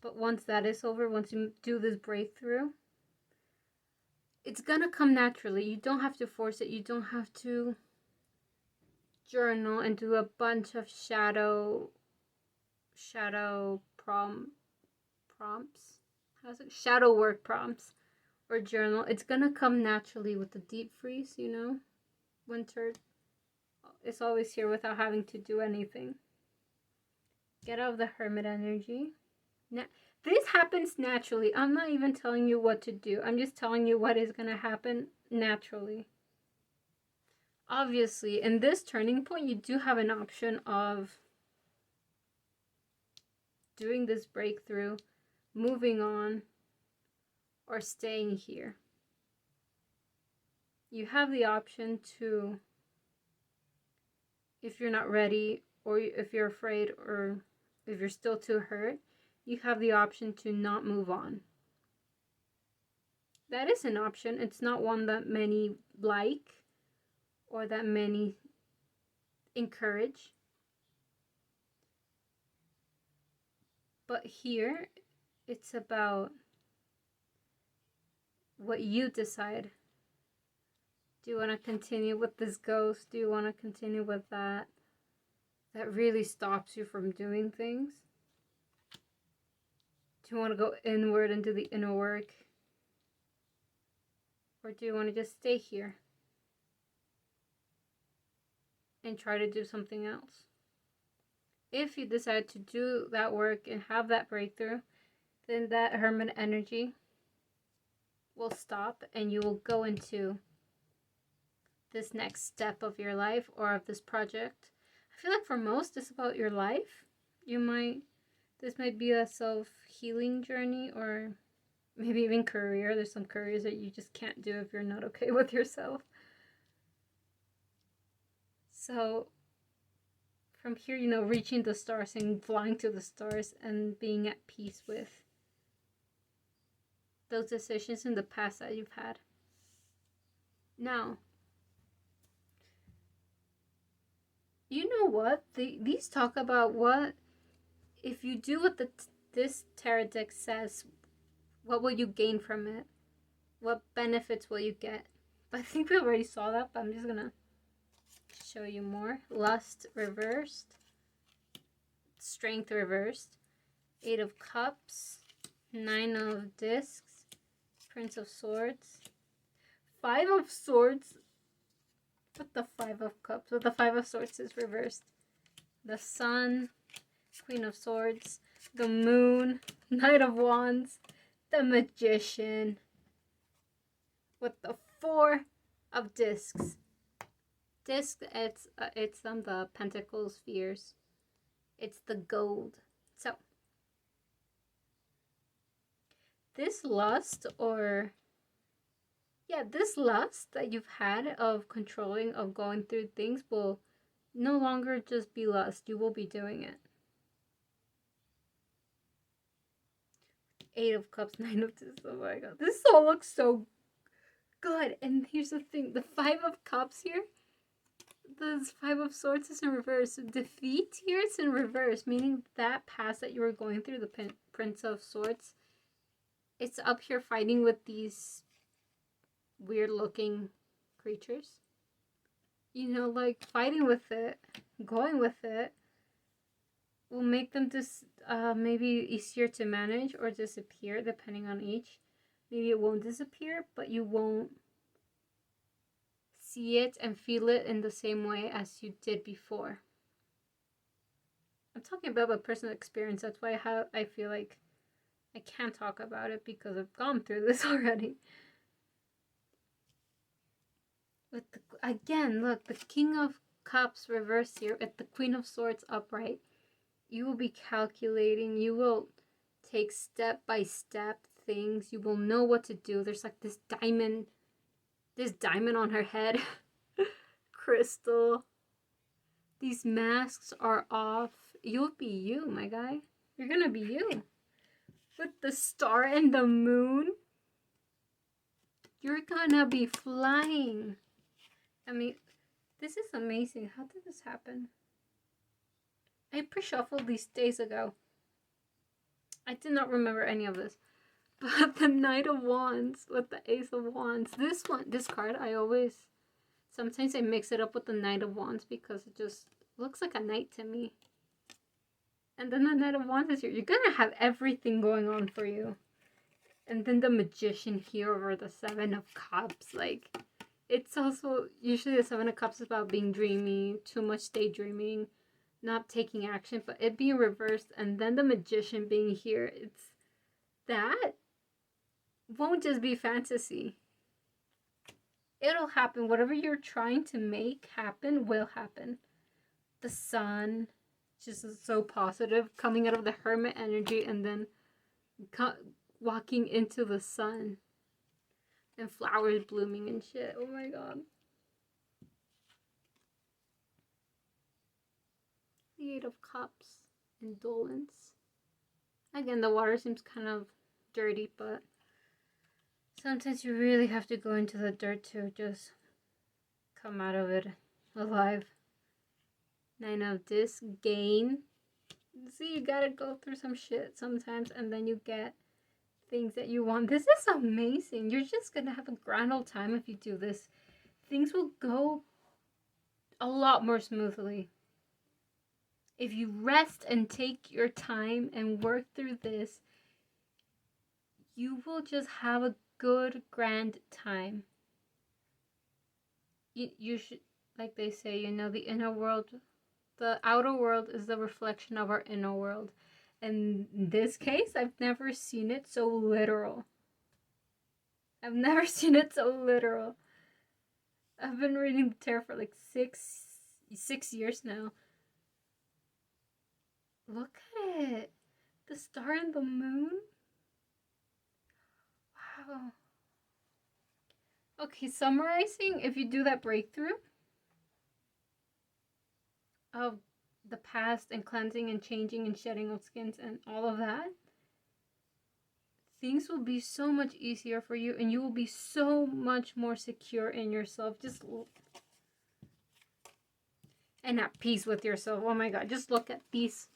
But once that is over, once you do this breakthrough, it's gonna come naturally. You don't have to force it. You don't have to journal and do a bunch of shadow prompts. How's it? Shadow work prompts or journal. It's gonna come naturally with the deep freeze, you know? Winter is always here without having to do anything. Get out of the Hermit energy. This happens naturally. I'm not even telling you what to do. I'm just telling you what is gonna happen naturally. Obviously, in this turning point, you do have an option of doing this breakthrough, moving on, or staying here. You have the option to, if you're not ready, or if you're afraid, or if you're still too hurt, you have the option to not move on. That is an option. It's not one that many like or that many encourage. But here, it's about what you decide. Do you want to continue with this ghost? Do you want to continue with that really stops you from doing things? Do you want to go inward and do the inner work? Or do you want to just stay here and try to do something else? If you decide to do that work and have that breakthrough, then that Hermit energy will stop and you will go into this next step of your life or of this project. I feel like for most, it's about your life. This might be a self-healing journey, or maybe even career. There's some careers that you just can't do if you're not okay with yourself. So from here, you know, reaching the stars and flying to the stars and being at peace with those decisions in the past that you've had. Now, you know what? These talk about what, if you do what this tarot deck says, what will you gain from it? What benefits will you get? But I think we already saw that, but I'm just gonna show you more. Lust reversed. Strength reversed. 8 of Cups. Nine of Discs, Prince of Swords, Five of Swords, but the Five of Cups, but the Five of Swords is reversed. The Sun, Queen of Swords, the Moon, Knight of Wands, the Magician, with the Four of Discs. Disc, it's the Pentacles spheres. It's the gold. So this lust this lust that you've had of controlling, of going through things, will no longer just be lust. You will be doing it. Eight of Cups, Nine of Discs. Oh my god, this all looks so good. And here's the thing: the Five of Cups here, the Five of Swords is in reverse. Defeat here, it's in reverse, meaning that past that you were going through, the Prince of Swords, it's up here fighting with these weird looking creatures. You know, like fighting with it, going with it, will make them just maybe easier to manage or disappear depending on each. Maybe it won't disappear, but you won't see it and feel it in the same way as you did before. I'm talking about my personal experience. That's why I feel like I can't talk about it, because I've gone through this already. With again, look, the King of Cups reversed here, with the Queen of Swords upright. You will be calculating. You will take step by step things. You will know what to do. There's like this diamond on her head. Crystal. These masks are off. You'll be you, my guy. You're gonna be you. With the star and the moon, you're gonna be flying. I mean, this is amazing. How did this happen? I pre-shuffled these days ago. I did not remember any of this. But the Knight of Wands with the Ace of Wands. This card, sometimes I mix it up with the Knight of Wands because it just looks like a knight to me. And then the Knight of Wands is here. You're gonna have everything going on for you. And then the Magician here over the Seven of Cups. Like, it's also, usually the Seven of Cups is about being dreamy, too much daydreaming, not taking action, but it being reversed. And then the Magician being here. That won't just be fantasy. It'll happen. Whatever you're trying to make happen will happen. The Sun just is so positive, coming out of the Hermit energy and then walking into the sun. And flowers blooming and shit. Oh my god. The Eight of Cups. Indolence. Again, the water seems kind of dirty, but sometimes you really have to go into the dirt to just come out of it alive. Nine of Discs. Gain. See, you gotta go through some shit sometimes, and then you get things that you want. This is amazing. You're just gonna have a grand old time if you do this. Things will go a lot more smoothly. If you rest and take your time and work through this, you will just have a good, grand time. You should, like they say, you know, the inner world, the outer world is the reflection of our inner world. And in this case, I've never seen it so literal. I've never seen it so literal. I've been reading the tarot for like six years now. Look at it. The star and the moon. Wow. Okay, summarizing, if you do that breakthrough of the past and cleansing and changing and shedding of skins and all of that, things will be so much easier for you and you will be so much more secure in yourself. And at peace with yourself. Oh my god, just look at these.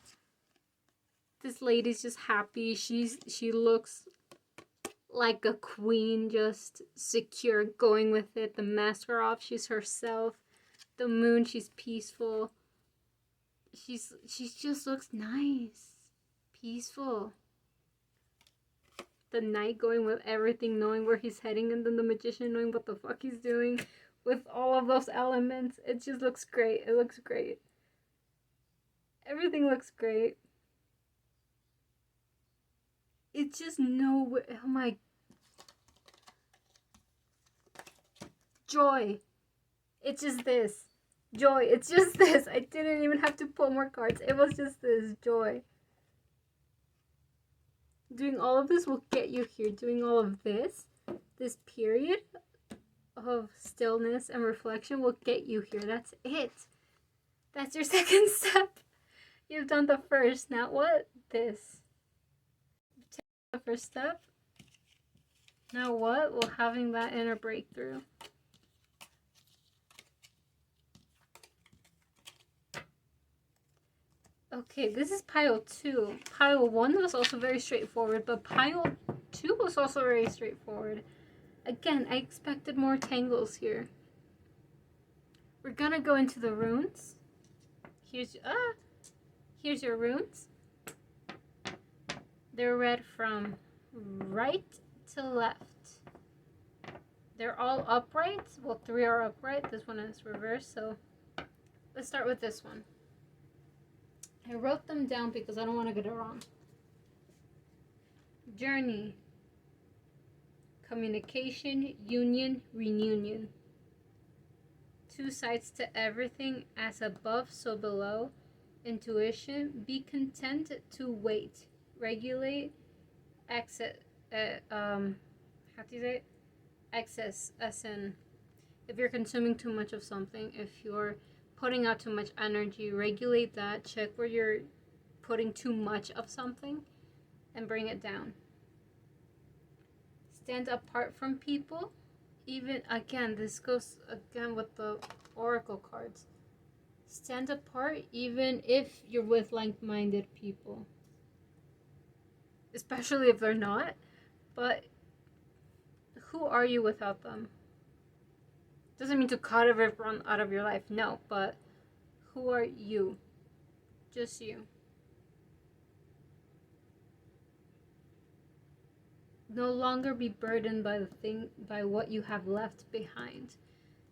This lady's just happy. She looks like a queen, just secure, going with it. The masks are off. She's herself. The moon, she's peaceful. She just looks nice, peaceful. the knight going with everything, knowing where he's heading, and then the magician knowing what the fuck he's doing with all of those elements. It just looks great. It looks great. Everything looks great. It's just no, oh my, joy. It's just this. Joy. It's just this. I didn't even have to pull more cards. It was just this. Joy. Doing all of this will get you here. Doing all of this period of stillness and reflection will get you here. That's it. That's your second step. You've done the first. Now what? This. Take the first step. Now what? Well, having that inner breakthrough. Okay, this is pile 2. Pile 1 was also very straightforward, but pile 2 was also very straightforward. Again, I expected more tangles here. We're gonna go into the runes. Here's your runes. They're read from right to left. They're all upright. Well, 3 are upright. This one is reversed, so let's start with this one. I wrote them down because I don't want to get it wrong. Journey. Communication, union, reunion. 2 sides to everything, as above, so below. Intuition, be content to wait. Regulate, exit, how do you say it? Excess, as in, if you're consuming too much of something, if you're putting out too much energy, regulate that. Check where you're putting too much of something and bring it down. Stand apart from people. Even again, this goes again with the oracle cards. Stand apart even if you're with like-minded people, especially if they're not. But who are you without them? Doesn't mean to cut everyone out of your life, no, but who are you? Just you. No longer be burdened by what you have left behind.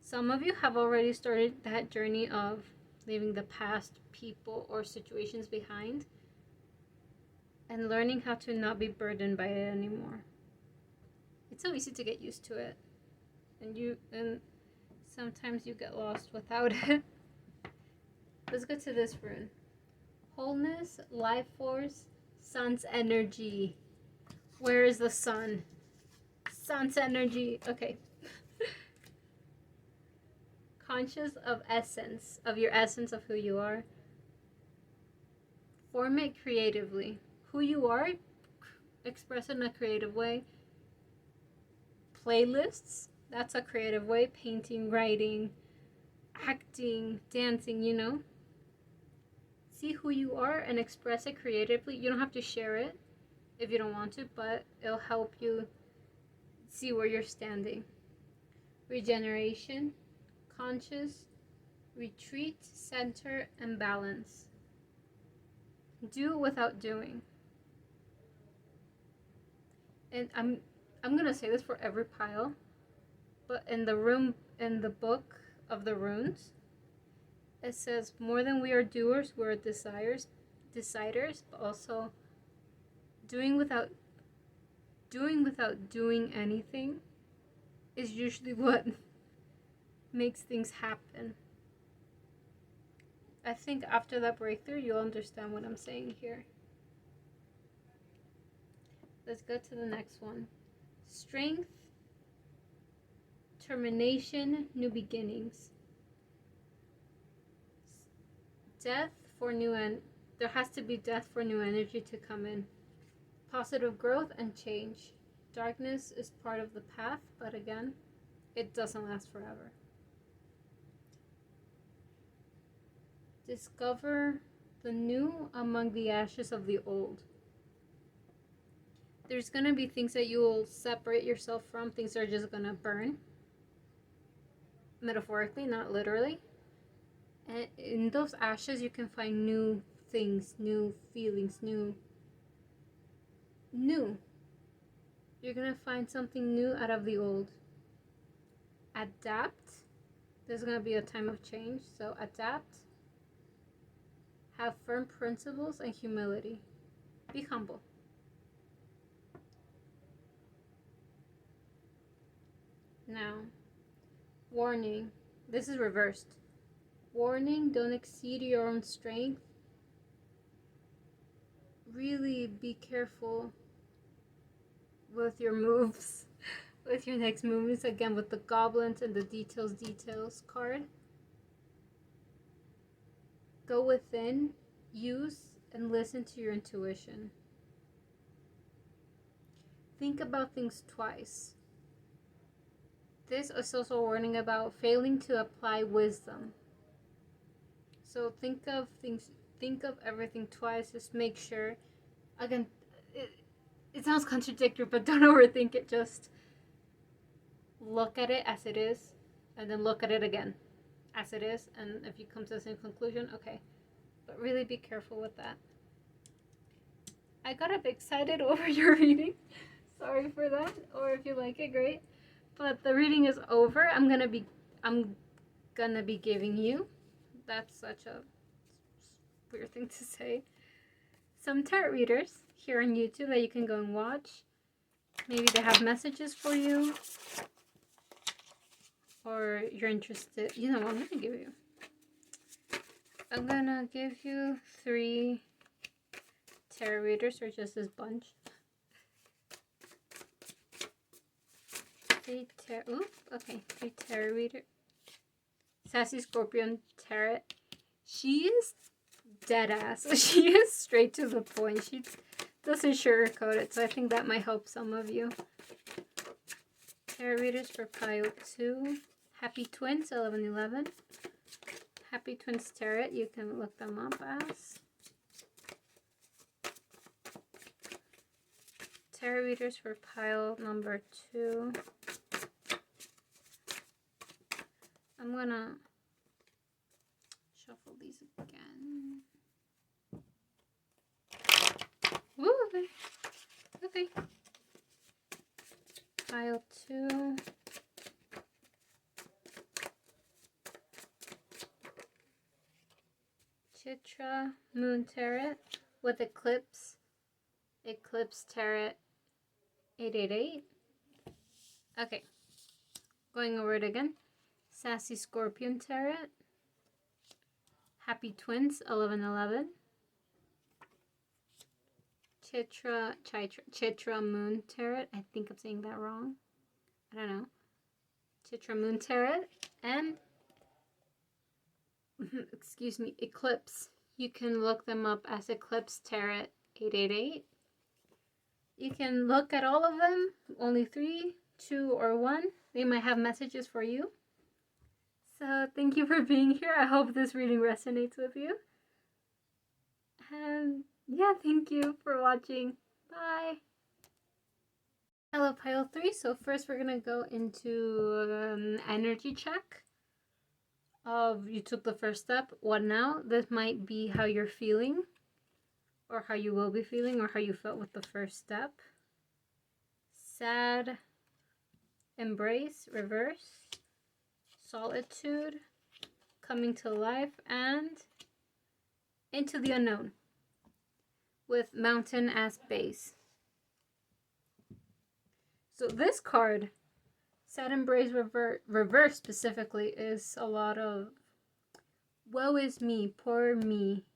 Some of you have already started that journey of leaving the past people or situations behind and learning how to not be burdened by it anymore. It's so easy to get used to it, and sometimes you get lost without it. Let's go to this rune. Wholeness, life force, sun's energy. Where is the sun? Sun's energy. Okay. Conscious of essence, of your essence of who you are. Form it creatively. Who you are, express it in a creative way. Playlists, that's a creative way. Painting, writing, acting, dancing, you know. See who you are and express it creatively. You don't have to share it if you don't want to, but it'll help you see where you're standing. Regeneration, conscious, retreat, center, and balance. Do without doing. And I'm gonna say this for every pile, but in the book of the runes, it says more than we are doers, we're deciders, but also doing without doing anything is usually what makes things happen. I think after that breakthrough, you'll understand what I'm saying here. Let's go to the next one. Strength, termination, new beginnings. Death for new there has to be death for new energy to come in. Positive growth and change. Darkness is part of the path, but again, it doesn't last forever. Discover the new among the ashes of the old. There's going to be things that you will separate yourself from, things that are just going to burn. Metaphorically, not literally. And in those ashes, you can find new things, new feelings, new. You're gonna find something new out of the old. Adapt. There's gonna be a time of change, so adapt. Have firm principles and humility. Be humble. Now, warning. This is reversed. Warning, don't exceed your own strength. Really be careful with your moves, with your next moves. Again, with the goblins and the details card. Go within, use, and listen to your intuition. Think about things twice. This is also a warning about failing to apply wisdom. So think of everything twice. Just make sure. Again, it sounds contradictory, but don't overthink it. Just look at it as it is, and then look at it again as it is. And if you come to the same conclusion, okay. But really be careful with that. I got a bit excited over your reading. Sorry for that. Or if you like it, great. But the reading is over. I'm gonna be giving you. That's such a weird thing to say. Some tarot readers here on YouTube that you can go and watch. Maybe they have messages for you, or you're interested. You know what I'm gonna give you? I'm gonna give you 3 tarot readers, or just this bunch. 3 tarot reader. Sassy Scorpion Tarot. She is dead ass. She is straight to the point. She doesn't sugarcoat it, so I think that might help some of you. Tarot readers for pile 2. Happy Twins 1111. Happy Twins Tarot. You can look them up as. Tarot readers for pile number 2. I'm gonna shuffle these again. Ooh, okay. Pile 2. Chitra Moon Tarot with Eclipse Tarot 888. Okay, going over it again. Sassy Scorpion Tarot. Happy Twins 1111. Chitra Moon Tarot. I think I'm saying that wrong. I don't know. Chitra Moon Tarot and excuse me, Eclipse. You can look them up as Eclipse Tarot 888. You can look at all of them, only 3, 2, or 1. They might have messages for you. So thank you for being here. I hope this reading resonates with you. And yeah, thank you for watching. Bye. Hello, pile 3. So first we're going to go into an energy check of you took the first step. What now? This might be how you're feeling, or how you will be feeling, or how you felt with the first step. Sad, embrace, reverse, solitude, coming to life, and into the unknown with mountain as base. So this card, Sad Embrace Reverse specifically, is a lot of woe is me, poor me.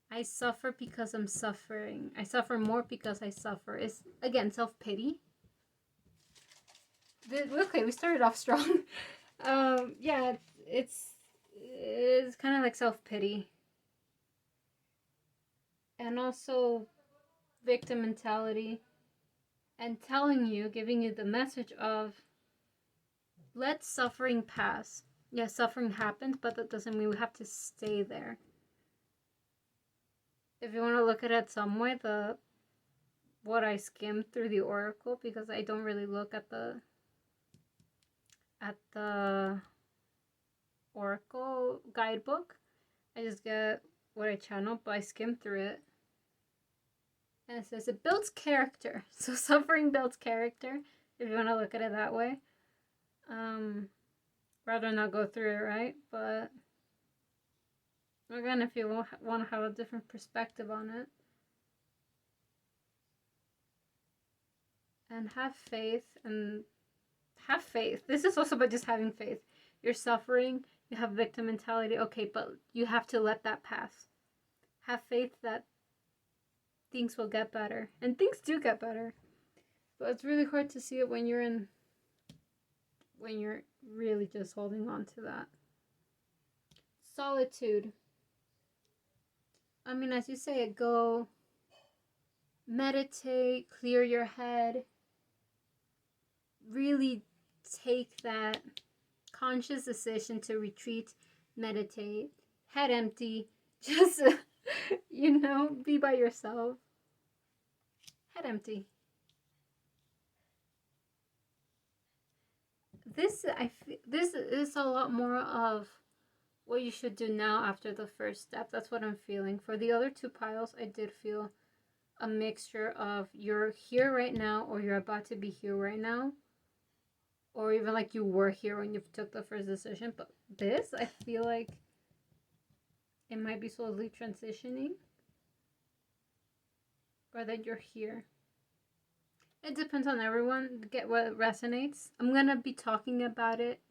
I suffer because I'm suffering. I suffer more because I suffer. It's, again, self-pity. Okay, we started off strong. Yeah, it's kind of like self-pity. And also victim mentality. And telling you, giving you the message of, let suffering pass. Yes, suffering happens, but that doesn't mean we have to stay there. If you want to look at it some way, what I skimmed through the oracle, because I don't really look at the oracle guidebook. I just get what I channel, but I skimmed through it. And it says it builds character. So suffering builds character, if you want to look at it that way. Rather not go through it, right? But again, if you want to have a different perspective on it. And have faith. And have faith. This is also about just having faith. You're suffering. You have victim mentality. Okay, but you have to let that pass. Have faith that things will get better. And things do get better. But it's really hard to see it when you're really just holding on to that. Solitude. I mean, as you say it, go meditate, clear your head. Really take that conscious decision to retreat, meditate, head empty, just, be by yourself. Head empty. This is a lot more of what you should do now after the first step. That's what I'm feeling. For the other two piles, I did feel a mixture of you're here right now, or you're about to be here right now, or even like you were here when you took the first decision. But this, I feel like it might be slowly transitioning, or that you're here. It depends on everyone. Get what resonates. I'm gonna be talking about it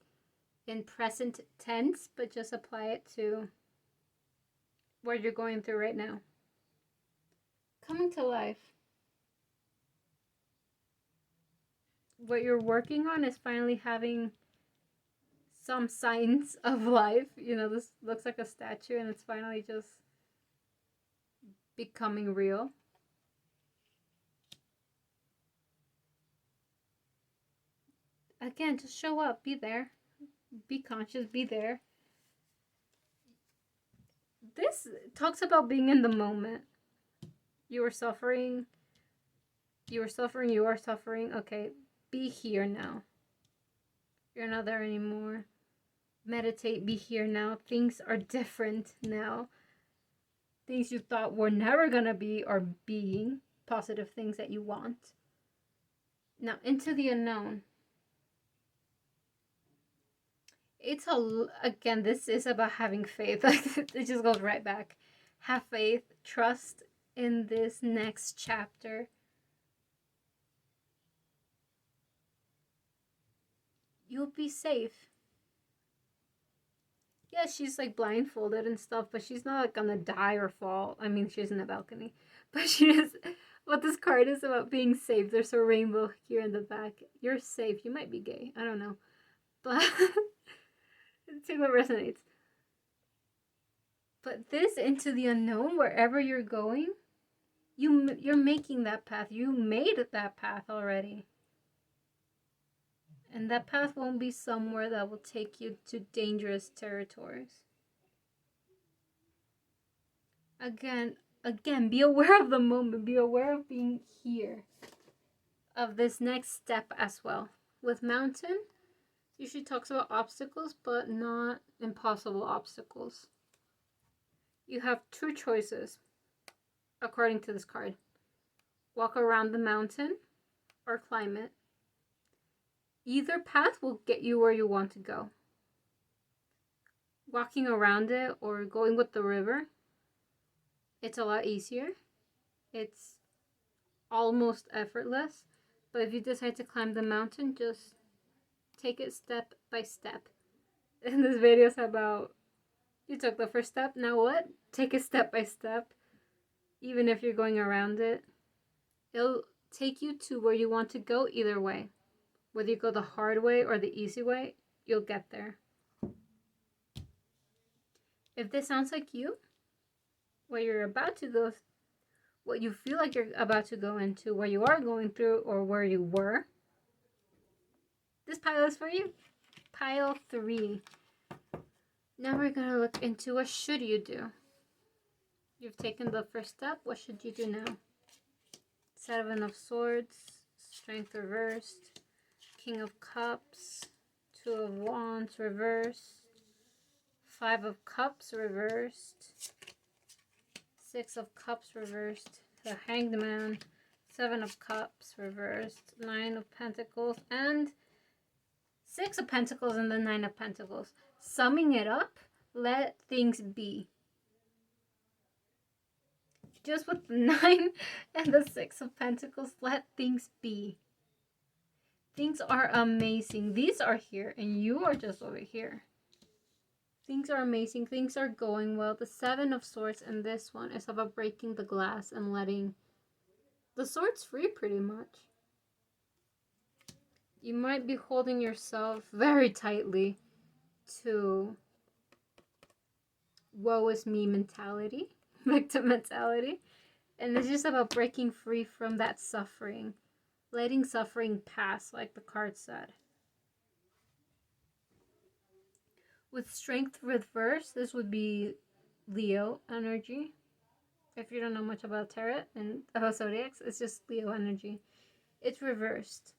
in present tense, but just apply it to what you're going through right now. Coming to life. What you're working on is finally having some signs of life. This looks like a statue, and it's finally just becoming real. Again, just show up, be there, be conscious, be there. This talks about being in the moment. You are suffering. Okay, be here now. You're not there anymore. Meditate, be here now. Things are different now. Things you thought were never gonna be are being. Positive things that you want. Now, into the unknown. Again, this is about having faith. It just goes right back. Have faith, trust in this next chapter. You'll be safe. Yeah, she's like blindfolded and stuff, but she's not like gonna die or fall. I mean, she's in a balcony, but she is. What this card is about being safe. There's a rainbow here in the back. You're safe. You might be gay. I don't know, but see what resonates. But this into the unknown, wherever you're going, you're making that path. You made that path already. And that path won't be somewhere that will take you to dangerous territories. Again, be aware of the moment. Be aware of being here. Of this next step as well. With Mountain, usually talks about obstacles, but not impossible obstacles. You have two choices, according to this card. Walk around the mountain or climb it. Either path will get you where you want to go. Walking around it or going with the river, it's a lot easier. It's almost effortless. But if you decide to climb the mountain, just take it step by step. And this video is about, you took the first step, now what? Take it step by step. Even if you're going around it, it'll take you to where you want to go either way. Whether you go the hard way or the easy way, you'll get there. If this sounds like you, what you're about to go, what you feel like you're about to go into, where you are going through, or where you were, this pile is for you. Pile 3. Now we're going to look into what should you do. You've taken the first step. What should you do now? 7 of Swords, Strength reversed, King of Cups, 2 of Wands reversed, 5 of Cups reversed, 6 of Cups reversed, the Hanged Man, 7 of Cups reversed, 9 of Pentacles, and 6 of Pentacles and the 9 of Pentacles. Summing it up, let things be. Just with the 9 and the 6 of Pentacles, let things be. Things are amazing. These are here, and you are just over here. Things are amazing. Things are going well. The 7 of Swords and this one is about breaking the glass and letting the swords free, pretty much. You might be holding yourself very tightly to woe is me mentality, victim mentality. And it's just about breaking free from that suffering. Letting suffering pass, like the card said. With Strength reversed, this would be Leo energy. If you don't know much about tarot and about zodiacs, it's just Leo energy. It's reversed.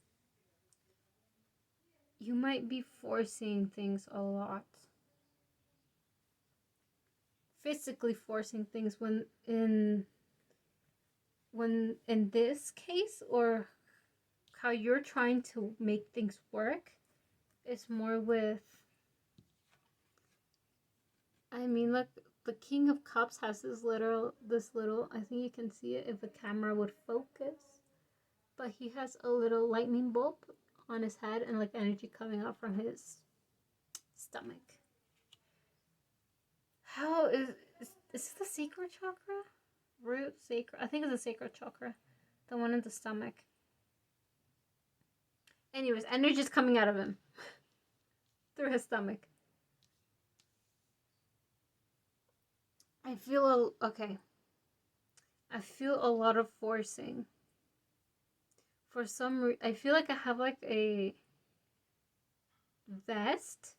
You might be forcing things a lot. Physically forcing things when in this case, or how you're trying to make things work, is more with, I mean, look, the King of Cups has this little, I think you can see it if the camera would focus, but he has a little lightning bolt on his head and like energy coming out from his stomach. How is this the sacral chakra? Root, sacral, I think it's the sacral chakra, the one in the stomach. Anyways, energy's coming out of him through his stomach. I feel I feel a lot of forcing. For some reason, I feel like I have like a vest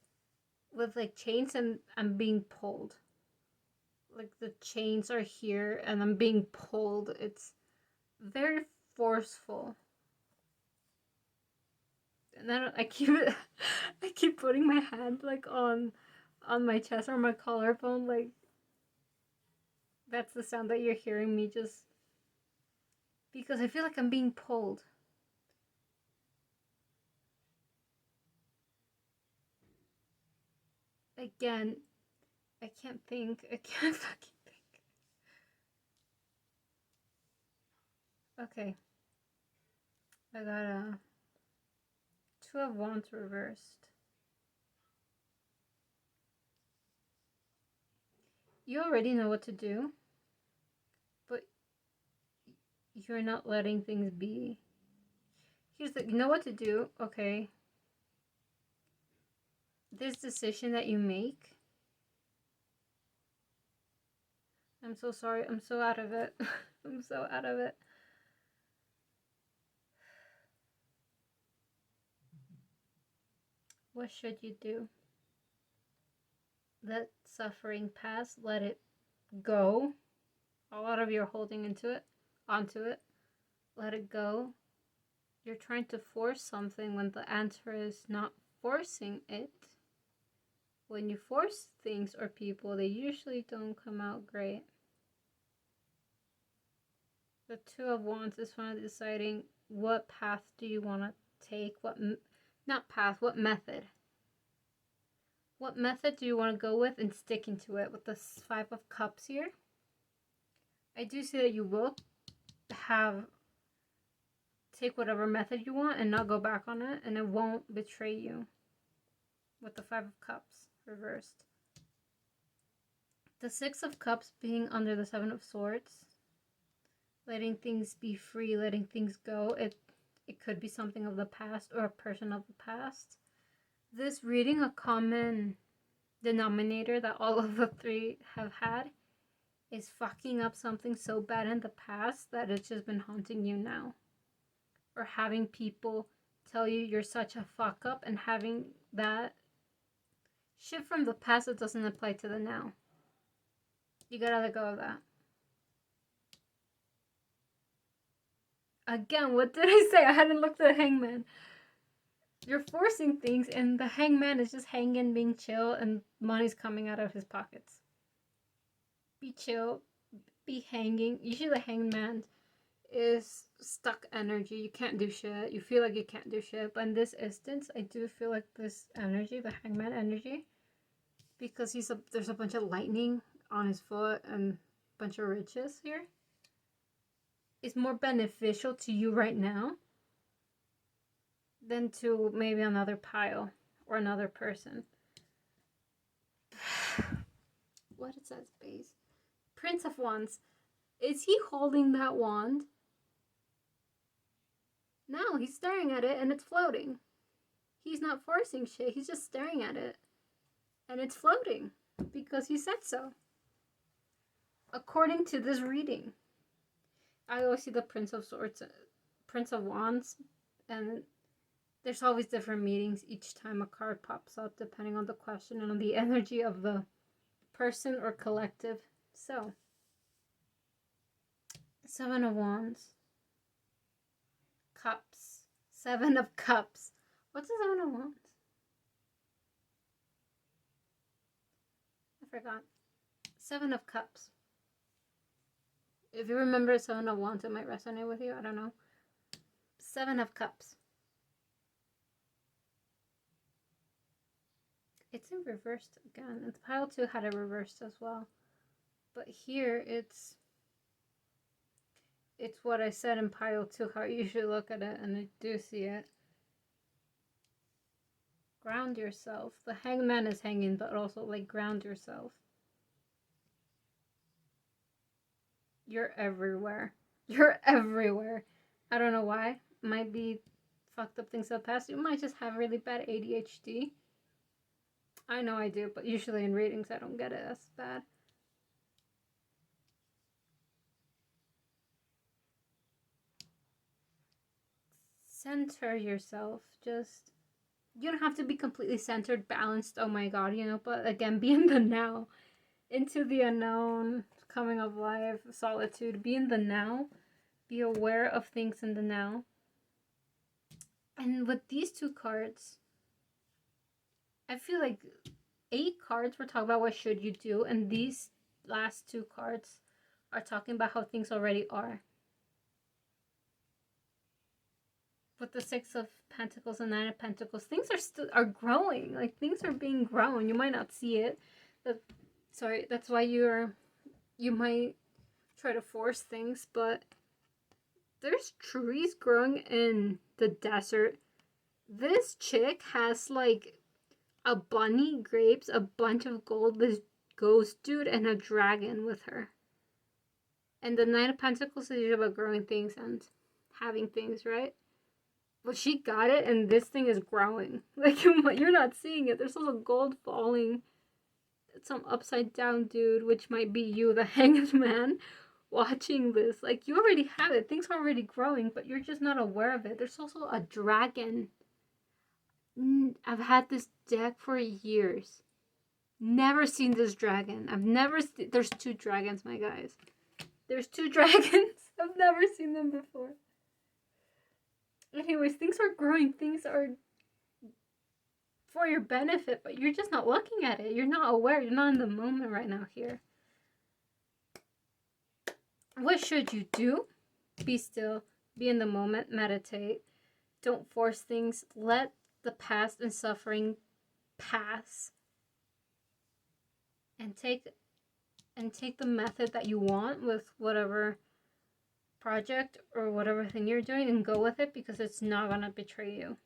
with like chains and I'm being pulled. Like the chains are here and I'm being pulled. It's very forceful. And then I keep putting my hand like on my chest or my collarbone, like that's the sound that you're hearing me, just because I feel like I'm being pulled. Again, I can't think. I can't fucking think. Okay. I got a 2 of Wands reversed. You already know what to do, but you're not letting things be. Here's the, you know what to do, okay? This decision that you make, I'm so sorry, I'm so out of it. I'm so out of it. What should you do? Let suffering pass, let it go. A lot of you are holding onto it. Let it go. You're trying to force something when the answer is not forcing it. When you force things or people, they usually don't come out great. The 2 of Wands is finally deciding what path do you want to take, what method. What method do you want to go with and sticking to it with the 5 of Cups here? I do see that you will take whatever method you want and not go back on it, and it won't betray you with the 5 of Cups reversed. The 6 of Cups being under the 7 of Swords, letting things be free, letting things go. It could be something of the past or a person of the past. This reading, a common denominator that all of the 3 have had, is fucking up something so bad in the past that it's just been haunting you now. Or having people tell you you're such a fuck up and having that shit from the past that doesn't apply to the now. You gotta let go of that. Again, what did I say? I hadn't looked at the Hangman. You're forcing things and the Hangman is just hanging, being chill, and money's coming out of his pockets. Be chill. be hanging. Usually the hanged man is stuck energy. You can't do shit. You feel like you can't do shit. But in this instance, I do feel like this energy, the hangman energy, because there's a bunch of lightning on his foot and a bunch of riches here, is more beneficial to you right now than to maybe another pile or another person. What is that space? Prince of Wands. Is he holding that wand? No, he's staring at it and it's floating. He's not forcing shit. He's just staring at it. And it's floating because he said so. According to this reading. I always see the Prince of Swords, Prince of Wands, and there's always different meanings each time a card pops up depending on the question and on the energy of the person or collective. So, Seven of Wands. Cups. Seven of Cups. What's the Seven of Wands? I forgot. Seven of Cups. If you remember Seven of Wands, it might resonate with you. I don't know. Seven of Cups. It's in reversed again. And pile 2 had it reversed as well. But here it's what I said in pile 2, how you should look at it, and I do see it. Ground yourself. The hangman is hanging, but also like ground yourself. You're everywhere. You're everywhere. I don't know why. Might be fucked up things in the past. You might just have really bad ADHD. I know I do, but usually in readings I don't get it as bad. Center yourself. Just, you don't have to be completely centered, balanced, oh my god, you know, but again, be in the now. Into the unknown, coming of life, solitude. Be in the now. Be aware of things in the now. And with these 2 cards, I feel like 8 cards we're talking about what should you do, and these last 2 cards are talking about how things already are. With the 6 of Pentacles and 9 of Pentacles, things are growing. Like, things are being grown. You might not see it. That's why you might try to force things, but there's trees growing in the desert. This chick has like a bunny, grapes, a bunch of gold, this ghost dude, and a dragon with her. And the 9 of Pentacles is usually about growing things and having things, right? But she got it, and this thing is growing. Like, you're not seeing it. There's also gold falling. Some upside down dude, which might be you, the hanged man, watching this. Like, you already have it. Things are already growing, but you're just not aware of it. There's also a dragon. I've had this deck for years. Never seen this dragon. There's 2 dragons, my guys. There's 2 dragons. I've never seen them before. Anyways, things are growing. Things are for your benefit, but you're just not looking at it. You're not aware. You're not in the moment right now here. What should you do? Be still. Be in the moment. Meditate. Don't force things. Let the past and suffering pass. And take the method that you want with whatever project or whatever thing you're doing, and go with it, because it's not gonna betray you.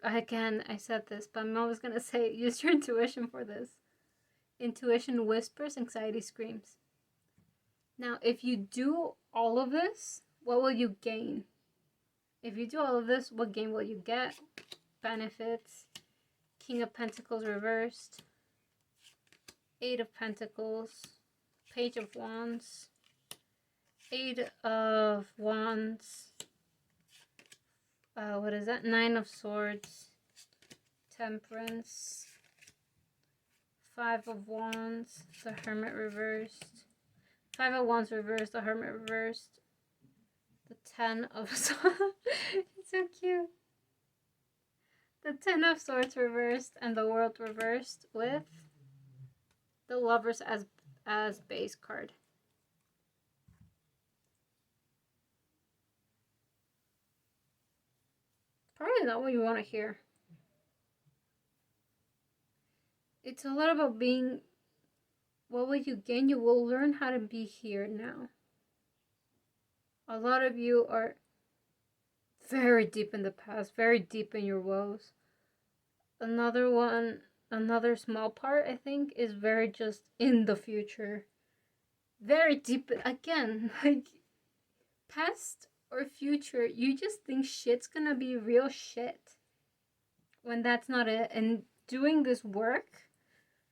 Again, I said this, but I'm always gonna say it. Use your intuition for this. Intuition whispers, anxiety screams. Now, if you do all of this, what will you gain? If you do all of this, what gain will you get? Benefits. King of Pentacles reversed. 8 of Pentacles. Page of Wands. 8 of Wands. What is that? 9 of Swords. Temperance. 5 of Wands. The Hermit reversed. 5 of Wands reversed. The Hermit reversed. The 10 of Swords. It's so cute. The 10 of Swords reversed and the World reversed, with the Lovers as as base card. Probably not what you want to hear. It's a lot about being, what will you gain? You will learn how to be here now. A lot of you are very deep in the past, very deep in your woes. Another small part, I think, is very just in the future. Very deep, again, like, past or future, you just think shit's gonna be real shit. When that's not it. And doing this work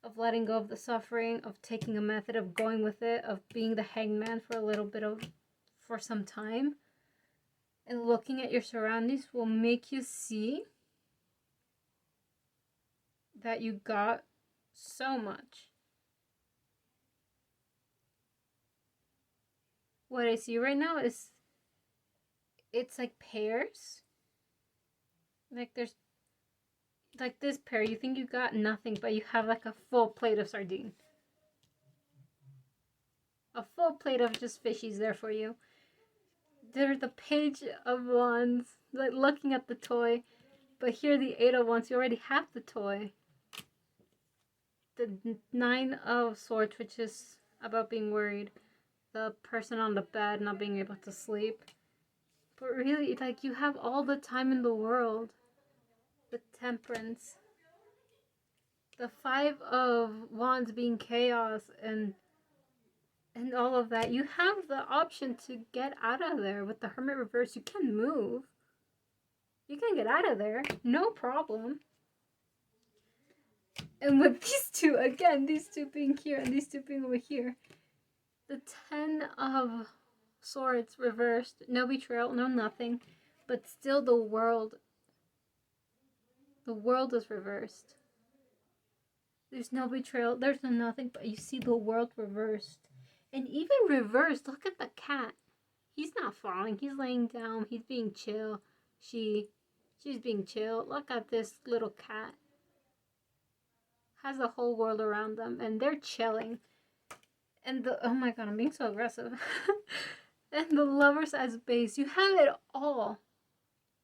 of letting go of the suffering, of taking a method, of going with it, of being the hangman for some time, and looking at your surroundings will make you see that you got so much. What I see right now is, it's like pears. Like there's, like this pear, you think you got nothing, but you have like a full plate of sardine. A full plate of just fishies there for you. They're the Page of Wands, like looking at the toy. But here, the 8 of Wands, you already have the toy. The 9 of Swords, which is about being worried. The person on the bed not being able to sleep. But really, like, you have all the time in the world. The Temperance. The 5 of Wands being chaos and all of that. You have the option to get out of there. With the Hermit reverse, you can move. You can get out of there. No problem. And with these two, again, these two being here and these two being over here. The 10 of Swords reversed. No betrayal, no nothing. But still the world is reversed. There's no betrayal, there's no nothing, but you see the world reversed. And even reversed, look at the cat. He's not falling, he's laying down, he's being chill. She's being chill. Look at this little cat. Has the whole world around them, and they're chilling. And oh my god, I'm being so aggressive. And the Lovers as base. You have it all.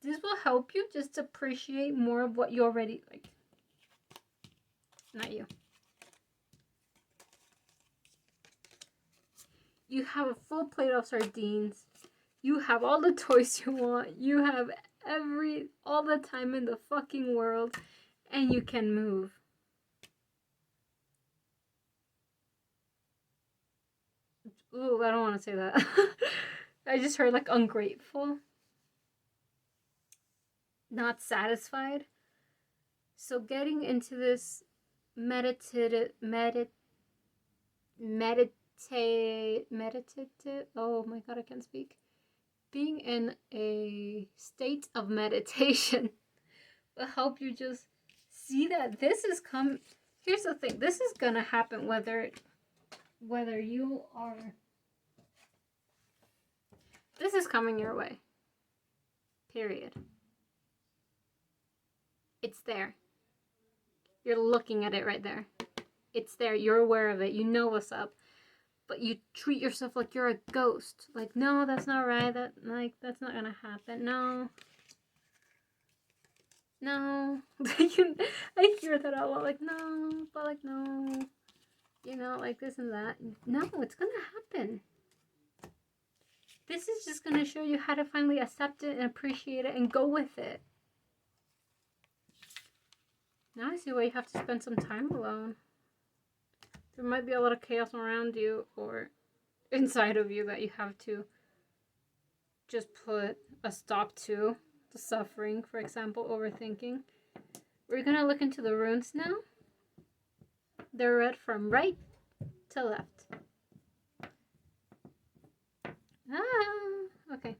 This will help you just appreciate more of what you already like. Not you. You have a full plate of sardines. You have all the toys you want. You have all the time in the fucking world. And you can move. Ooh, I don't want to say that. I just heard like ungrateful. Not satisfied. So getting into this meditative, oh my god, I can't speak. Being in a state of meditation will help you just see that this is here's the thing, this is gonna happen whether you are, this is coming your way. Period. It's there. You're looking at it right there. It's there. You're aware of it. You know what's up. But you treat yourself like you're a ghost. Like, no, that's not right. That's not gonna happen. No. No. I hear that a lot. Like, no. But, like, no. You know, like this and that. No, it's gonna happen. This is just gonna show you how to finally accept it and appreciate it and go with it. Now I see why you have to spend some time alone. There might be a lot of chaos around you or inside of you that you have to just put a stop to. The suffering, for example, overthinking. We're going to look into the runes now. They're read from right to left. Okay.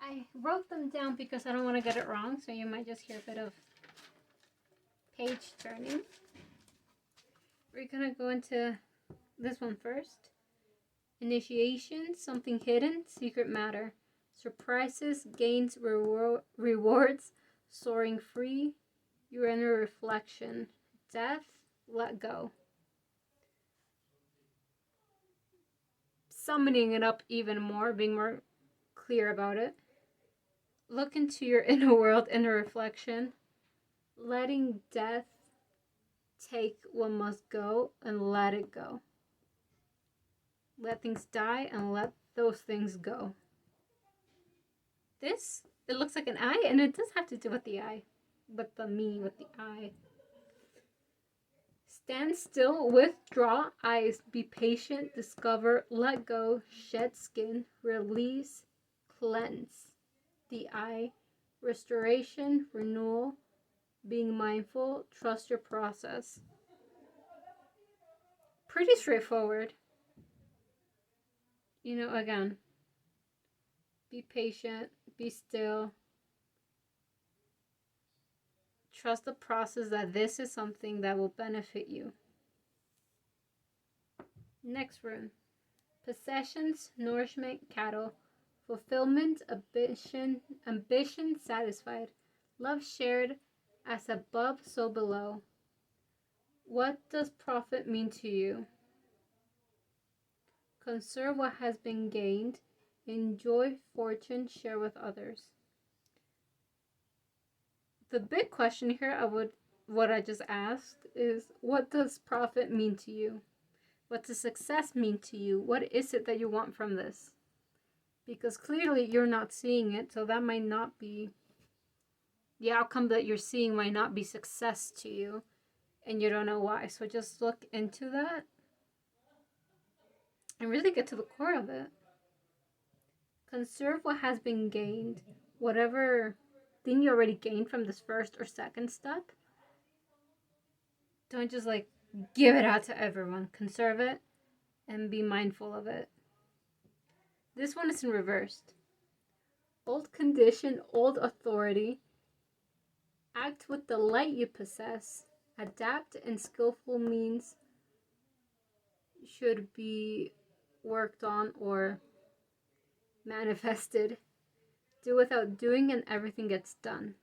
I wrote them down because I don't want to get it wrong, so you might just hear a bit of page turning. We're gonna go into this one first. Initiation, something hidden, secret matter. Surprises, gains, rewards, soaring free, your inner reflection. Death, let go. summoning it up even more, being more clear about it. Look into your inner world, inner reflection. Letting death take what must go and let it go. Let things die and let those things go. This, it looks like an eye, and it does have to do with the eye. With the me, with the eye. Stand still, withdraw eyes, be patient, discover, let go, shed skin, release, cleanse. The eye, restoration, renewal, being mindful, trust your process. Pretty straightforward. You know, again, be patient, be still. Trust the process that this is something that will benefit you. Next rune. Possessions, nourishment, cattle. Fulfillment, ambition satisfied. Love shared, as above, so below. What does profit mean to you? Conserve what has been gained. Enjoy fortune, share with others. The big question here, what I just asked is, what does profit mean to you? What does success mean to you? What is it that you want from this? Because clearly you're not seeing it, so that might not be, the outcome that you're seeing might not be success to you, and you don't know why. So just look into that and really get to the core of it. Conserve what has been gained. Whatever thing you already gained from this first or second step, don't just like give it out to everyone. Conserve it and be mindful of it. This one is in reversed. Old condition, old authority. Act with the light you possess. Adapt and skillful means should be worked on or manifested. Do without doing and everything gets done.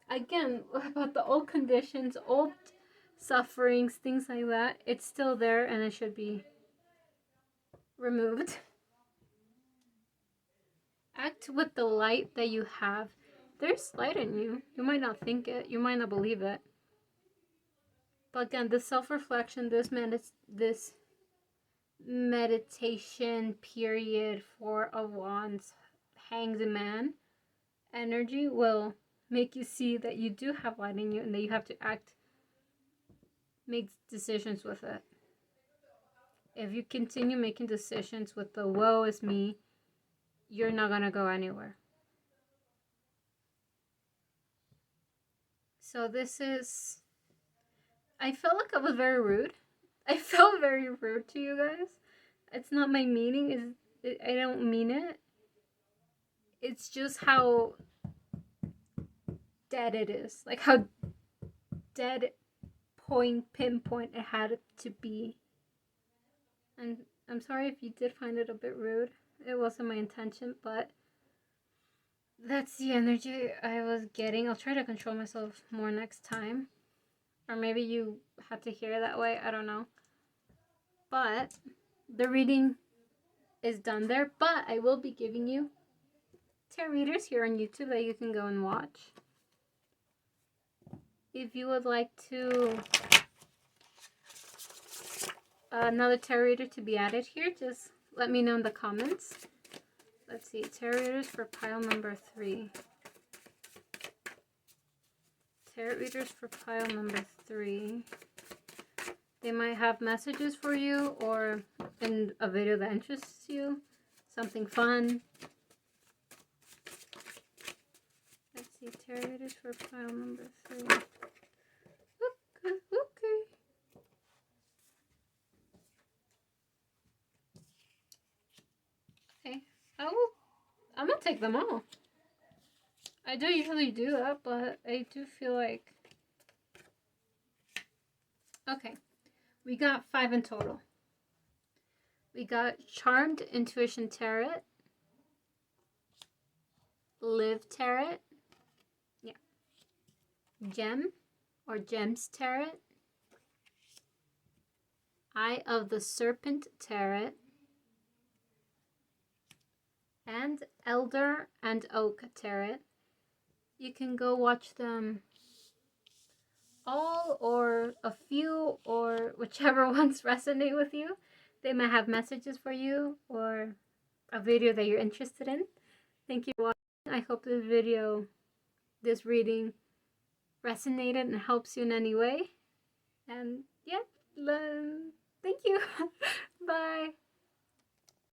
Again, about the old conditions, old sufferings, things like that, it's still there and it should be removed. Act with the light that you have. There's light in you. You might not think it. You might not believe it. But again, this self-reflection, this meditation period for a Wands Hanged Man energy will make you see that you do have light in you and that you have to act, make decisions with it. If you continue making decisions with the woe is me, you're not going to go anywhere. So this is, I felt like I was very rude. I felt very rude to you guys. It's not my meaning. I don't mean it. It's just how dead it is. Like how dead pinpoint it had to be. And I'm sorry if you did find it a bit rude. It wasn't my intention, but that's the energy I was getting. I'll try to control myself more next time. Or maybe you had to hear it that way. I don't know. But the reading is done there. But I will be giving you tarot readers here on YouTube that you can go and watch. If you would like to another tarot reader to be added here, just let me know in the comments. Let's see, tarot readers for pile number 3. Tarot readers for pile number 3. They might have messages for you or in a video that interests you. Something fun. Let's see, tarot readers for pile number 3. Okay. Okay, I'm gonna take them all. I don't usually do that, but I do feel like... Okay, we got 5 in total. We got Charmed Intuition Tarot, Live Tarot, yeah, Gem or Gems Tarot, Eye of the Serpent Tarot, and Elder and Oak Tarot. You can go watch them all or a few or whichever ones resonate with you. They might have messages for you or a video that you're interested in. Thank you for watching. I hope this reading resonated and helps you in any way. And yeah, thank you. Bye.